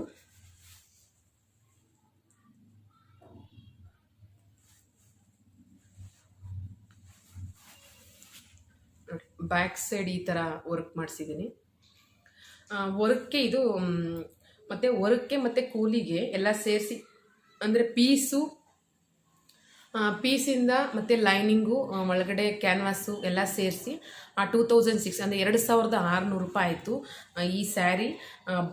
ಬ್ಯಾಕ್ ಸೈಡ್ ಈ ಥರ ವರ್ಕ್ ಮಾಡಿಸಿದ್ದೀನಿ. ವರ್ಕ್ಗೆ ಇದು ಮತ್ತು ವರ್ಕ್ಗೆ ಮತ್ತು ಕೂಲಿಗೆ ಎಲ್ಲ ಸೇರಿಸಿ, ಅಂದರೆ ಪೀಸಿಂದ ಮತ್ತು ಲೈನಿಂಗು ಒಳಗಡೆ ಕ್ಯಾನ್ವಾಸು ಎಲ್ಲ ಸೇರಿಸಿ 2600 ಅಂದರೆ 2600 ರೂಪಾಯಿ ಆಯಿತು ಈ ಸ್ಯಾರಿ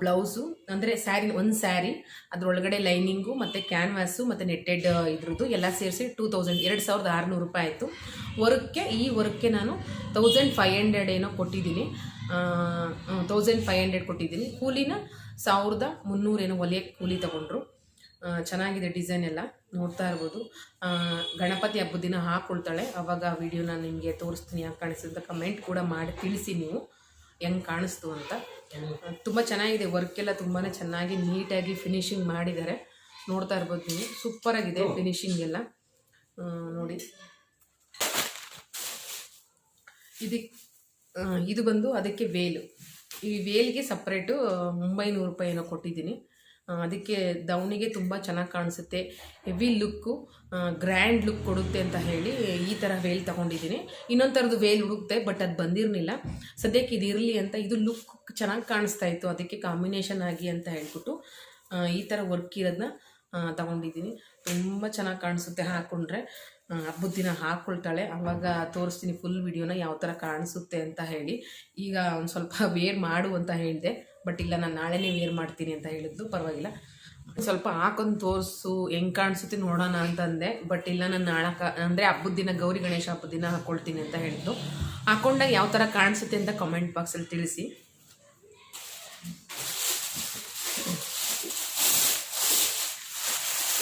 ಬ್ಲೌಸು. ಅಂದರೆ ಒಂದು ಸ್ಯಾರಿ ಅದರೊಳಗಡೆ ಲೈನಿಂಗು ಮತ್ತು ಕ್ಯಾನ್ವಾಸು ಮತ್ತು ನೆಟ್ಟೆಡ್ ಇದ್ರದ್ದು ಎಲ್ಲ ಸೇರಿಸಿ 2600 ರೂಪಾಯಿ ಆಯಿತು. ಈ ವರ್ಕ್ಗೆ ನಾನು 1500 ಏನೋ ಕೊಟ್ಟಿದ್ದೀನಿ, 1500 ಕೊಟ್ಟಿದ್ದೀನಿ. ಕೂಲಿನ 1300 ಏನೋ ಹೊಲಿಯಕ್ಕೆ ಕೂಲಿ ತೊಗೊಂಡ್ರು. ಚೆನ್ನಾಗಿದೆ ಡಿಸೈನ್ ಎಲ್ಲ, ನೋಡ್ತಾ ಇರ್ಬೋದು. ಗಣಪತಿ ಹಬ್ಬದ ದಿನ ಹಾಕ್ಕೊಳ್ತಾಳೆ, ಆವಾಗ ವಿಡಿಯೋನ ನಿಮಗೆ ತೋರಿಸ್ತೀನಿ ಯಾಕೆ ಕಾಣಿಸ್ತಂತ. ಕಮೆಂಟ್ ಕೂಡ ಮಾಡಿ ತಿಳಿಸಿ ನೀವು ಹೆಂಗೆ ಕಾಣಿಸ್ತು ಅಂತ. ತುಂಬ ಚೆನ್ನಾಗಿದೆ ವರ್ಕ್ ಎಲ್ಲ, ತುಂಬಾ ಚೆನ್ನಾಗಿ ನೀಟಾಗಿ ಫಿನಿಶಿಂಗ್ ಮಾಡಿದ್ದಾರೆ. ನೋಡ್ತಾ ಇರ್ಬೋದು ನೀವು, ಸೂಪರಾಗಿದೆ ಫಿನಿಶಿಂಗ್ ಎಲ್ಲ ನೋಡಿ. ಇದು ಬಂದು ಅದಕ್ಕೆ ವೇಲು. ಈ ವೇಲ್ಗೆ ಸಪ್ರೇಟು 900 ರೂಪಾಯಿ ಏನೋ ಕೊಟ್ಟಿದ್ದೀನಿ. ಅದಕ್ಕೆ ದವಣಿಗೆ ತುಂಬ ಚೆನ್ನಾಗಿ ಕಾಣಿಸುತ್ತೆ, ಹೆವಿ ಲುಕ್ಕು, ಗ್ರ್ಯಾಂಡ್ ಲುಕ್ ಕೊಡುತ್ತೆ ಅಂತ ಹೇಳಿ ಈ ಥರ ವೇಲ್ ತೊಗೊಂಡಿದ್ದೀನಿ. ಇನ್ನೊಂದು ಥರದ್ದು ವೇಲ್ ಹುಡುಕ್ತೆ, ಬಟ್ ಅದು ಬಂದಿರಲಿಲ್ಲ. ಸದ್ಯಕ್ಕೆ ಇದು ಇರಲಿ ಅಂತ, ಇದು ಲುಕ್ ಚೆನ್ನಾಗಿ ಕಾಣಿಸ್ತಾ ಇತ್ತು, ಅದಕ್ಕೆ ಕಾಂಬಿನೇಷನ್ ಆಗಿ ಅಂತ ಹೇಳ್ಬಿಟ್ಟು ಈ ಥರ ವರ್ಕ್ ಇರೋದನ್ನ ತೊಗೊಂಡಿದ್ದೀನಿ. ತುಂಬ ಚೆನ್ನಾಗಿ ಕಾಣಿಸುತ್ತೆ ಹಾಕ್ಕೊಂಡ್ರೆ. ಹಬ್ಬದ ದಿನ ಹಾಕ್ಕೊಳ್ತಾಳೆ, ಆವಾಗ ತೋರಿಸ್ತೀನಿ ಫುಲ್ ವಿಡಿಯೋನ ಯಾವ ಥರ ಕಾಣಿಸುತ್ತೆ ಅಂತ ಹೇಳಿ. ಈಗ ಒಂದು ಸ್ವಲ್ಪ ವೇರ್ ಮಾಡು ಅಂತ ಹೇಳಿದೆ, ಬಟ್ ಇಲ್ಲ ನಾನು ನಾಳೆನೇ ವೇರ್ ಮಾಡ್ತೀನಿ ಅಂತ ಹೇಳಿದ್ದು. ಪರವಾಗಿಲ್ಲ, ಸ್ವಲ್ಪ ಹಾಕೊಂಡು ತೋರಿಸು ಹೆಂಗೆ ಕಾಣಿಸುತ್ತೆ ನೋಡೋಣ ಅಂತಂದೆ. ಬಟ್ ಇಲ್ಲ, ನಾನು ಅಂದರೆ ಹಬ್ಬದ ದಿನ, ಗೌರಿ ಗಣೇಶ ಹಬ್ಬದ ದಿನ ಹಾಕ್ಕೊಳ್ತೀನಿ ಅಂತ ಹೇಳಿದ್ದು. ಹಾಕ್ಕೊಂಡಾಗ ಯಾವ ಥರ ಕಾಣಿಸುತ್ತೆ ಅಂತ ಕಮೆಂಟ್ ಬಾಕ್ಸಲ್ಲಿ ತಿಳಿಸಿ.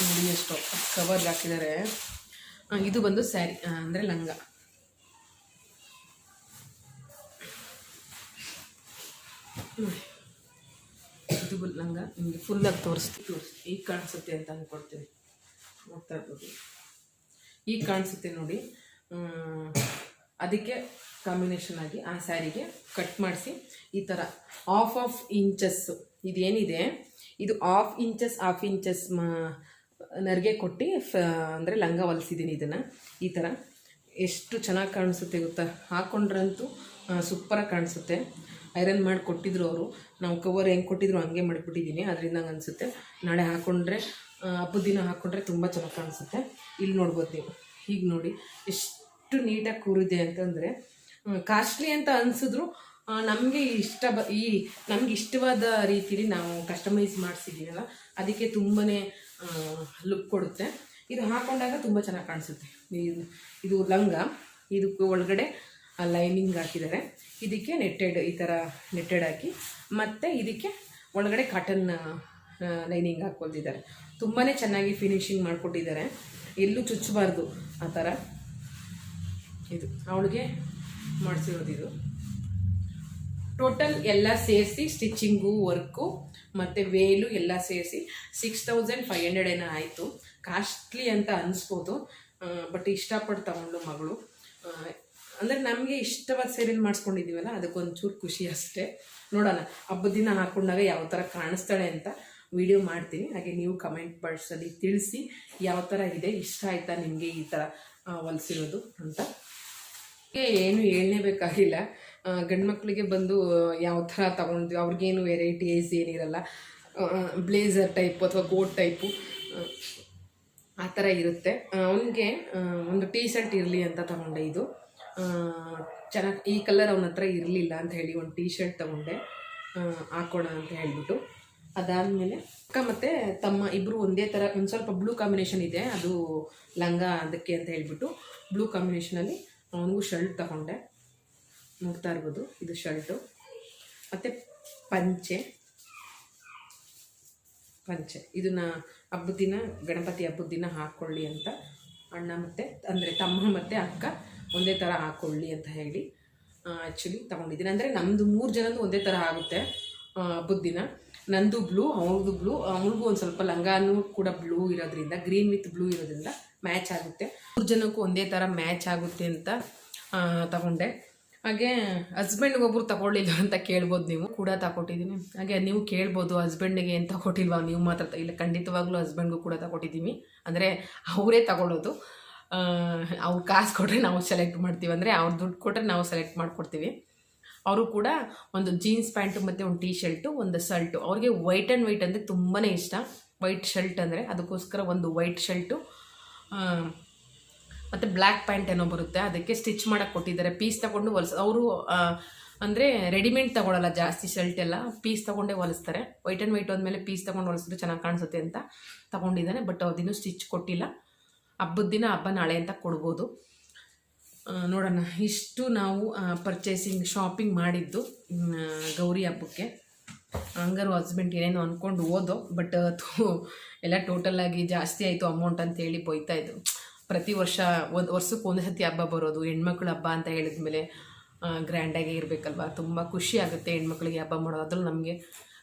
ನೋಡಿ ಎಷ್ಟು ಕವರ್ಗೆ ಹಾಕಿದ್ದಾರೆ. ಇದು ಬಂದು ಸ್ಯಾರಿ ಅಂದರೆ ಲಂಗ. ಇದು ಲಂಗ ನಿಮಗೆ ಫುಲ್ಲಾಗಿ ತೋರಿಸ್ತೀವಿ, ಈಗ ಕಾಣಿಸುತ್ತೆ ಅಂತ ಅಂದ್ಕೊಳ್ತೀನಿ. ನೋಡ್ತಾ ಇರ್ಬೋದು. ಈಗ ಕಾಣಿಸುತ್ತೆ ನೋಡಿ. ಅದಕ್ಕೆ ಕಾಂಬಿನೇಷನ್ ಆಗಿ ಆ ಸ್ಯಾರಿಗೆ ಕಟ್ ಮಾಡಿಸಿ ಈ ಥರ ಹಾಫ್ ಇಂಚಸ್ಸು ಇದೇನಿದೆ ಇದು ಹಾಫ್ ಇಂಚಸ್ ನರಿಗೆ ಕೊಟ್ಟು ಅಂದರೆ ಲಂಗ ಹೊಲಿಸಿದ್ದೀನಿ. ಇದನ್ನು ಈ ಥರ ಎಷ್ಟು ಚೆನ್ನಾಗಿ ಕಾಣಿಸುತ್ತೆ ಗೊತ್ತಾ. ಹಾಕ್ಕೊಂಡ್ರಂತೂ ಸೂಪರಾಗಿ ಕಾಣಿಸುತ್ತೆ. ಐರನ್ ಮಾಡಿ ಕೊಟ್ಟಿದ್ರು ಅವರು. ನಾವು ಕವರ್ ಹೆಂಗೆ ಕೊಟ್ಟಿದ್ರು ಹಂಗೆ ಮಾಡಿಬಿಟ್ಟಿದ್ದೀನಿ. ಅದರಿಂದ ಹಂಗೆ ಅನಿಸುತ್ತೆ. ನಾಳೆ ಹಾಕ್ಕೊಂಡ್ರೆ ಹಬ್ಬದ ದಿನ ಹಾಕ್ಕೊಂಡ್ರೆ ತುಂಬ ಚೆನ್ನಾಗಿ ಕಾಣಿಸುತ್ತೆ. ಇಲ್ಲಿ ನೋಡ್ಬೋದು ನೀವು. ಹೀಗೆ ನೋಡಿ ಎಷ್ಟು ನೀಟಾಗಿ ಕೂರಿದೆ ಅಂತಂದರೆ ಕಾಸ್ಟ್ಲಿ ಅಂತ ಅನಿಸಿದ್ರು ನಮಗೆ ನಮ್ಗೆ ಇಷ್ಟವಾದ ರೀತಿಲಿ ನಾವು ಕಸ್ಟಮೈಸ್ ಮಾಡಿಸಿದ್ದೀನಲ್ಲ ಅದಕ್ಕೆ ತುಂಬಾ ಲುಕ್ ಕೊಡುತ್ತೆ. ಇದು ಹಾಕ್ಕೊಂಡಾಗ ತುಂಬ ಚೆನ್ನಾಗಿ ಕಾಣಿಸುತ್ತೆ. ಇದು ಲಂಗ, ಇದಕ್ಕೆ ಒಳಗಡೆ ಲೈನಿಂಗ್ ಹಾಕಿದ್ದಾರೆ. ಇದಕ್ಕೆ ನೆಟ್ಟೆಡ್ ಈ ಥರ ನೆಟ್ಟೆಡ್ ಹಾಕಿ ಮತ್ತು ಇದಕ್ಕೆ ಒಳಗಡೆ ಕಾಟನ್ ಲೈನಿಂಗ್ ಹಾಕ್ಕೊಂಡಿದ್ದಾರೆ. ತುಂಬಾ ಚೆನ್ನಾಗಿ ಫಿನಿಶಿಂಗ್ ಮಾಡಿಕೊಟ್ಟಿದ್ದಾರೆ. ಎಲ್ಲೂ ಚುಚ್ಚಬಾರ್ದು ಆ ಥರ. ಇದು ಅವಳಿಗೆ ಮಾಡಿಸಿರೋದು. ಇದು ಟೋಟಲ್ ಎಲ್ಲ ಸೇರಿಸಿ ಸ್ಟಿಚಿಂಗು ವರ್ಕು ಮತ್ತು ವೇಲು ಎಲ್ಲ ಸೇರಿಸಿ 6500 ಏನೋ ಆಯಿತು. ಕಾಸ್ಟ್ಲಿ ಅಂತ ಅನಿಸ್ಬೋದು, ಬಟ್ ಇಷ್ಟಪಟ್ಟು ತಗೊಂಡು ಮಗಳು. ಅಂದರೆ ನಮಗೆ ಇಷ್ಟವಾದ ಸೀರೆಯಲ್ಲಿ ಮಾಡಿಸ್ಕೊಂಡಿದ್ದೀವಲ್ಲ ಅದಕ್ಕೊಂಚೂರು ಖುಷಿ ಅಷ್ಟೇ. ನೋಡೋಣ ಹಬ್ಬದ ದಿನ ಹಾಕ್ಕೊಂಡಾಗ ಯಾವ ಥರ ಕಾಣಿಸ್ತಾಳೆ ಅಂತ ವಿಡಿಯೋ ಮಾಡ್ತೀನಿ. ಹಾಗೆ ನೀವು ಕಮೆಂಟ್ ಬಾಕ್ಸಲ್ಲಿ ತಿಳಿಸಿ ಯಾವ ಥರ ಇದೆ, ಇಷ್ಟ ಆಯಿತಾ ನಿಮಗೆ ಈ ಥರ ಹೊಲಿಸಿರೋದು ಅಂತ. ಏನು ಹೇಳಲೇಬೇಕಾಗಿಲ್ಲ. ಗಂಡು ಮಕ್ಕಳಿಗೆ ಬಂದು ಯಾವ ಥರ ತಗೊಂಡ್ವಿ ಅವ್ರಿಗೇನು ವೆರೈಟೀಸ್ ಏನಿರಲ್ಲ. ಬ್ಲೇಸರ್ ಟೈಪು ಅಥವಾ ಕೋಟ್ ಟೈಪು ಆ ಥರ ಇರುತ್ತೆ. ಅವನಿಗೆ ಒಂದು ಟೀ ಶರ್ಟ್ ಇರಲಿ ಅಂತ ತಗೊಂಡೆ. ಇದು ಚೆನ್ನಾಗಿ ಈ ಕಲರ್ ಅವನ ಹತ್ರ ಇರಲಿಲ್ಲ ಅಂತ ಹೇಳಿ ಒಂದು ಟೀ ಶರ್ಟ್ ತೊಗೊಂಡೆ ಹಾಕೋಣ ಅಂತ ಹೇಳಿಬಿಟ್ಟು. ಅದಾದಮೇಲೆ ಅಕ್ಕ ಮತ್ತು ತಮ್ಮ ಇಬ್ಬರು ಒಂದೇ ಥರ ಒಂದು ಸ್ವಲ್ಪ ಬ್ಲೂ ಕಾಂಬಿನೇಷನ್ ಇದೆ, ಅದು ಲಂಗ ಅದಕ್ಕೆ ಅಂತ ಹೇಳಿಬಿಟ್ಟು ಬ್ಲೂ ಕಾಂಬಿನೇಷನಲ್ಲಿ ಅವನಿಗೂ ಶರ್ಟ್ ತಗೊಂಡೆ. ನೋಡ್ತಾ ಇರ್ಬೋದು, ಇದು ಶರ್ಟು ಮತ್ತು ಪಂಚೆ. ಇದನ್ನು ಹಬ್ಬದ ದಿನ ಗಣಪತಿ ಹಬ್ಬದ ದಿನ ಹಾಕ್ಕೊಳ್ಳಿ ಅಂತ ಅಣ್ಣ ಮತ್ತು ಅಂದರೆ ತಮ್ಮ ಮತ್ತು ಅಕ್ಕ ಒಂದೇ ಥರ ಹಾಕ್ಕೊಳ್ಳಿ ಅಂತ ಹೇಳಿ ಆ್ಯಕ್ಚುಲಿ ತೊಗೊಂಡಿದ್ದೀನಿ. ಅಂದರೆ ನಮ್ಮದು 3 ಜನದ್ದು ಒಂದೇ ಥರ ಆಗುತ್ತೆ ಹಬ್ಬದ ದಿನ. ನಂದು ಬ್ಲೂ, ಅವ್ರದ್ದು ಬ್ಲೂ, ಅವ್ರಿಗೂ ಒಂದು ಸ್ವಲ್ಪ ಲಂಗಾನು ಕೂಡ ಬ್ಲೂ ಇರೋದ್ರಿಂದ, ಗ್ರೀನ್ ವಿತ್ ಬ್ಲೂ ಇರೋದ್ರಿಂದ ಮ್ಯಾಚ್ ಆಗುತ್ತೆ. 3 ಜನಕ್ಕೂ ಒಂದೇ ಥರ ಮ್ಯಾಚ್ ಆಗುತ್ತೆ ಅಂತ ತಗೊಂಡೆ. ಹಾಗೆ ಹಸ್ಬೆಂಡ್ಗೆ ಒಬ್ಬರು ತಗೊಳ್ಳಿಲ್ಲ ಅಂತ ಕೇಳ್ಬೋದು, ನೀವು ಕೂಡ ತಗೊಟ್ಟಿದ್ದೀನಿ. ಹಾಗೆ ನೀವು ಕೇಳ್ಬೋದು ಹಸ್ಬೆಂಡಿಗೆ ಏನು ತಗೊಟ್ಟಿಲ್ವಾ ನೀವು ಮಾತ್ರ. ಇಲ್ಲ, ಖಂಡಿತವಾಗ್ಲೂ ಹಸ್ಬೆಂಡ್ಗೂ ಕೂಡ ತಗೊಟ್ಟಿದ್ದೀವಿ. ಅಂದರೆ ಅವರೇ ತಗೊಳ್ಳೋದು. ಅವ್ರು ಕಾಸು ಕೊಟ್ಟರೆ ನಾವು ಸೆಲೆಕ್ಟ್ ಮಾಡ್ತೀವಿ, ಅಂದರೆ ಅವ್ರು ದುಡ್ಡು ಕೊಟ್ಟರೆ ನಾವು ಸೆಲೆಕ್ಟ್ ಮಾಡಿಕೊಡ್ತೀವಿ. ಅವರು ಕೂಡ ಒಂದು ಜೀನ್ಸ್ ಪ್ಯಾಂಟು ಮತ್ತು ಒಂದು ಟೀ ಶರ್ಟು, ಒಂದು ಶರ್ಟು. ಅವ್ರಿಗೆ ವೈಟ್ ಆ್ಯಂಡ್ ವೈಟ್ ಅಂದರೆ ತುಂಬಾ ಇಷ್ಟ. ವೈಟ್ ಶರ್ಟ್ ಅಂದರೆ ಅದಕ್ಕೋಸ್ಕರ ಒಂದು ವೈಟ್ ಶರ್ಟು ಮತ್ತು ಬ್ಲ್ಯಾಕ್ ಪ್ಯಾಂಟ್ ಏನೋ ಬರುತ್ತೆ, ಅದಕ್ಕೆ ಸ್ಟಿಚ್ ಮಾಡೋಕ್ಕೆ ಕೊಟ್ಟಿದ್ದಾರೆ. ಪೀಸ್ ತೊಗೊಂಡು ಅವರು ಅಂದರೆ ರೆಡಿಮೇಡ್ ತೊಗೊಳ್ಳಲ್ಲ ಜಾಸ್ತಿ. ಶರ್ಟ್ ಎಲ್ಲ ಪೀಸ್ ತೊಗೊಂಡೇ ಹೊಲಿಸ್ತಾರೆ. ವೈಟ್ ಆ್ಯಂಡ್ ವೈಟ್ ಹೋದ್ಮೇಲೆ ಪೀಸ್ ತೊಗೊಂಡು ಹೊಲಿಸಿದ್ರೆ ಚೆನ್ನಾಗಿ ಕಾಣಿಸುತ್ತೆ ಅಂತ ತೊಗೊಂಡಿದ್ದಾನೆ. ಬಟ್ ಅವ್ರದಿನ್ನೂ ಸ್ಟಿಚ್ ಕೊಟ್ಟಿಲ್ಲ. ಹಬ್ಬದ ದಿನ ಹಬ್ಬ ನಾಳೆ ಅಂತ ಕೊಡ್ಬೋದು. ನೋಡೋಣ. ಇಷ್ಟು ನಾವು ಪರ್ಚೇಸಿಂಗ್ ಶಾಪಿಂಗ್ ಮಾಡಿದ್ದು ಗೌರಿ ಹಬ್ಬಕ್ಕೆ. ಹಂಗಾರು ಹಸ್ಬೆಂಡ್ ಏನೇನೋ ಅಂದ್ಕೊಂಡು ಹೋದೋ, ಬಟ್ ಎಲ್ಲ ಟೋಟಲಾಗಿ ಜಾಸ್ತಿ ಆಯಿತು ಅಮೌಂಟ್ ಅಂತೇಳಿ ಬೈತಾಯಿದ್ರು. ಪ್ರತಿ ವರ್ಷ ವರ್ಷಕ್ಕೆ ಒಂದು ಸತಿ ಹಬ್ಬ ಬರೋದು, ಹೆಣ್ಮಕ್ಳು ಹಬ್ಬ ಅಂತ ಹೇಳಿದ್ಮೇಲೆ ಗ್ರ್ಯಾಂಡಾಗೇ ಇರಬೇಕಲ್ವ. ತುಂಬ ಖುಷಿ ಆಗುತ್ತೆ ಹೆಣ್ಮಕ್ಳಿಗೆ ಹಬ್ಬ ಮಾಡೋದು. ಅದ್ರಲ್ಲಿ ನಮಗೆ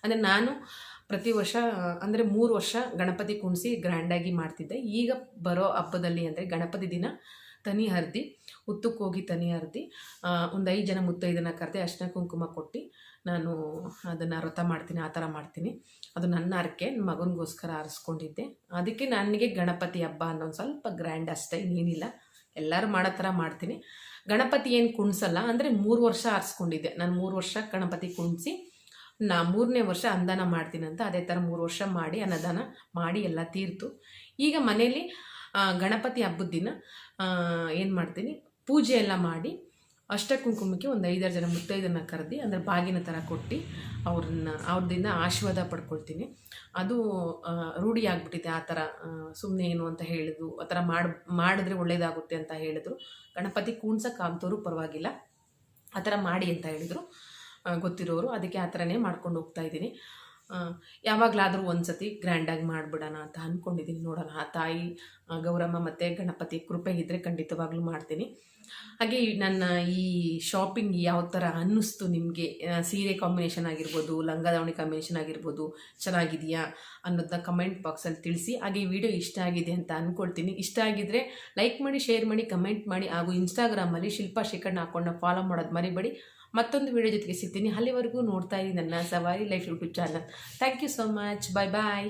ಅಂದರೆ ನಾನು ಪ್ರತಿ ವರ್ಷ ಅಂದರೆ 3 ವರ್ಷ ಗಣಪತಿ ಕುಣಿಸಿ ಗ್ರ್ಯಾಂಡಾಗಿ ಮಾಡ್ತಿದ್ದೆ. ಈಗ ಬರೋ ಹಬ್ಬದಲ್ಲಿ ಅಂದರೆ ಗಣಪತಿ ದಿನ ತನಿ ಹರಿದು, ಹುತ್ತಕ್ಕೆ ಹೋಗಿ ತನಿ ಹರಿದು ಒಂದು 5 ಜನ ಮುತ್ತೈದನ್ನ ಕರೆದು ಅರ್ಶಿನ ಕುಂಕುಮ ಕೊಟ್ಟು ನಾನು ಅದನ್ನು ವ್ರತ ಮಾಡ್ತೀನಿ. ಆ ಥರ ಮಾಡ್ತೀನಿ. ಅದು ನನ್ನ ಹರಕೆ, ನನ್ನ ಮಗನಿಗೋಸ್ಕರ ಆರಿಸ್ಕೊಂಡಿದ್ದೆ. ಅದಕ್ಕೆ ನನಗೆ ಗಣಪತಿ ಹಬ್ಬ ಅನ್ನೋದು ಸ್ವಲ್ಪ ಗ್ರ್ಯಾಂಡ್ ಅಷ್ಟೇ, ಇನ್ನೇನಿಲ್ಲ. ಎಲ್ಲರೂ ಮಾಡೋ ಥರ ಮಾಡ್ತೀನಿ. ಗಣಪತಿ ಏನು ಕುಣಿಸಲ್ಲ. ಅಂದರೆ 3 ವರ್ಷ ಆರಿಸ್ಕೊಂಡಿದ್ದೆ ನಾನು. 3 ವರ್ಷ ಗಣಪತಿ ಕುಣಿಸಿ 3ನೇ ವರ್ಷ ಅನ್ನದಾನ ಮಾಡ್ತೀನಿ ಅಂತ. ಅದೇ ಥರ 3 ವರ್ಷ ಮಾಡಿ ಅನ್ನದಾನ ಮಾಡಿ ಎಲ್ಲ ತೀರ್ತು. ಈಗ ಮನೇಲಿ ಗಣಪತಿ ಹಬ್ಬದ ದಿನ ಏನು ಮಾಡ್ತೀನಿ, ಪೂಜೆ ಎಲ್ಲ ಮಾಡಿ ಅಷ್ಟ ಕುಂಕುಮಕ್ಕೆ ಒಂದು 5-6 ಜನ ಮುತ್ತೈದನ್ನು ಕರೆದು ಅಂದರೆ ಬಾಗಿನ ಥರ ಕೊಟ್ಟು ಅವ್ರದಿಂದ ಆಶೀರ್ವಾದ ಪಡ್ಕೊಳ್ತೀನಿ. ಅದು ರೂಢಿ ಆಗಿಬಿಟ್ಟಿದೆ. ಆ ಥರ ಸುಮ್ಮನೆ ಏನು ಅಂತ ಹೇಳಿದ್ರು, ಆ ಥರ ಮಾಡಿದ್ರೆ ಒಳ್ಳೆಯದಾಗುತ್ತೆ ಅಂತ ಹೇಳಿದ್ರು. ಗಣಪತಿ ಕೂಣ್ಸೋಕ್ಕಾಗ್ದವರು ಪರವಾಗಿಲ್ಲ, ಆ ಥರ ಮಾಡಿ ಅಂತ ಹೇಳಿದರು ಗೊತ್ತಿರೋರು. ಅದಕ್ಕೆ ಆ ಥರನೇ ಮಾಡ್ಕೊಂಡು ಹೋಗ್ತಾಯಿದ್ದೀನಿ. ಯಾವಾಗಲಾದರೂ ಒಂದು ಸತಿ ಗ್ರ್ಯಾಂಡಾಗಿ ಮಾಡಿಬಿಡೋಣ ಅಂತ ಅಂದ್ಕೊಂಡಿದ್ದೀನಿ. ನೋಡೋಣ. ಆ ತಾಯಿ ಗೌರಮ್ಮ ಮತ್ತು ಗಣಪತಿ ಕೃಪೆ ಇದ್ದರೆ ಖಂಡಿತವಾಗ್ಲೂ ಮಾಡ್ತೀನಿ. ಹಾಗೆ ನನ್ನ ಈ ಶಾಪಿಂಗ್ ಯಾವ ಥರ ಅನ್ನಿಸ್ತು ನಿಮಗೆ, ಸೀರೆ ಕಾಂಬಿನೇಷನ್ ಆಗಿರ್ಬೋದು, ಲಂಗ ದಾವಣಿ ಕಾಂಬಿನೇಷನ್ ಆಗಿರ್ಬೋದು, ಚೆನ್ನಾಗಿದೆಯಾ ಅನ್ನೋದನ್ನ ಕಮೆಂಟ್ ಬಾಕ್ಸಲ್ಲಿ ತಿಳಿಸಿ. ಹಾಗೆ ಈ ವಿಡಿಯೋ ಇಷ್ಟ ಆಗಿದೆ ಅಂತ ಅಂದ್ಕೊಳ್ತೀನಿ. ಇಷ್ಟ ಆಗಿದ್ದರೆ ಲೈಕ್ ಮಾಡಿ, ಶೇರ್ ಮಾಡಿ, ಕಮೆಂಟ್ ಮಾಡಿ. ಹಾಗೂ ಇನ್ಸ್ಟಾಗ್ರಾಮಲ್ಲಿ ಶಿಲ್ಪಾ ಶ್ರೀಕಂಠ ಅಕೌಂಟ್ನ ಫಾಲೋ ಮಾಡೋದು ಮರಿಬೇಡಿ. ಮತ್ತೊಂದು ವಿಡಿಯೋ ಜೊತೆಗೆ ಸಿಗ್ತೀನಿ. ಅಲ್ಲಿವರೆಗೂ ನೋಡ್ತಾ ಇರಿ ನನ್ನ Savari life YouTube channel. Thank you so much. Bye bye.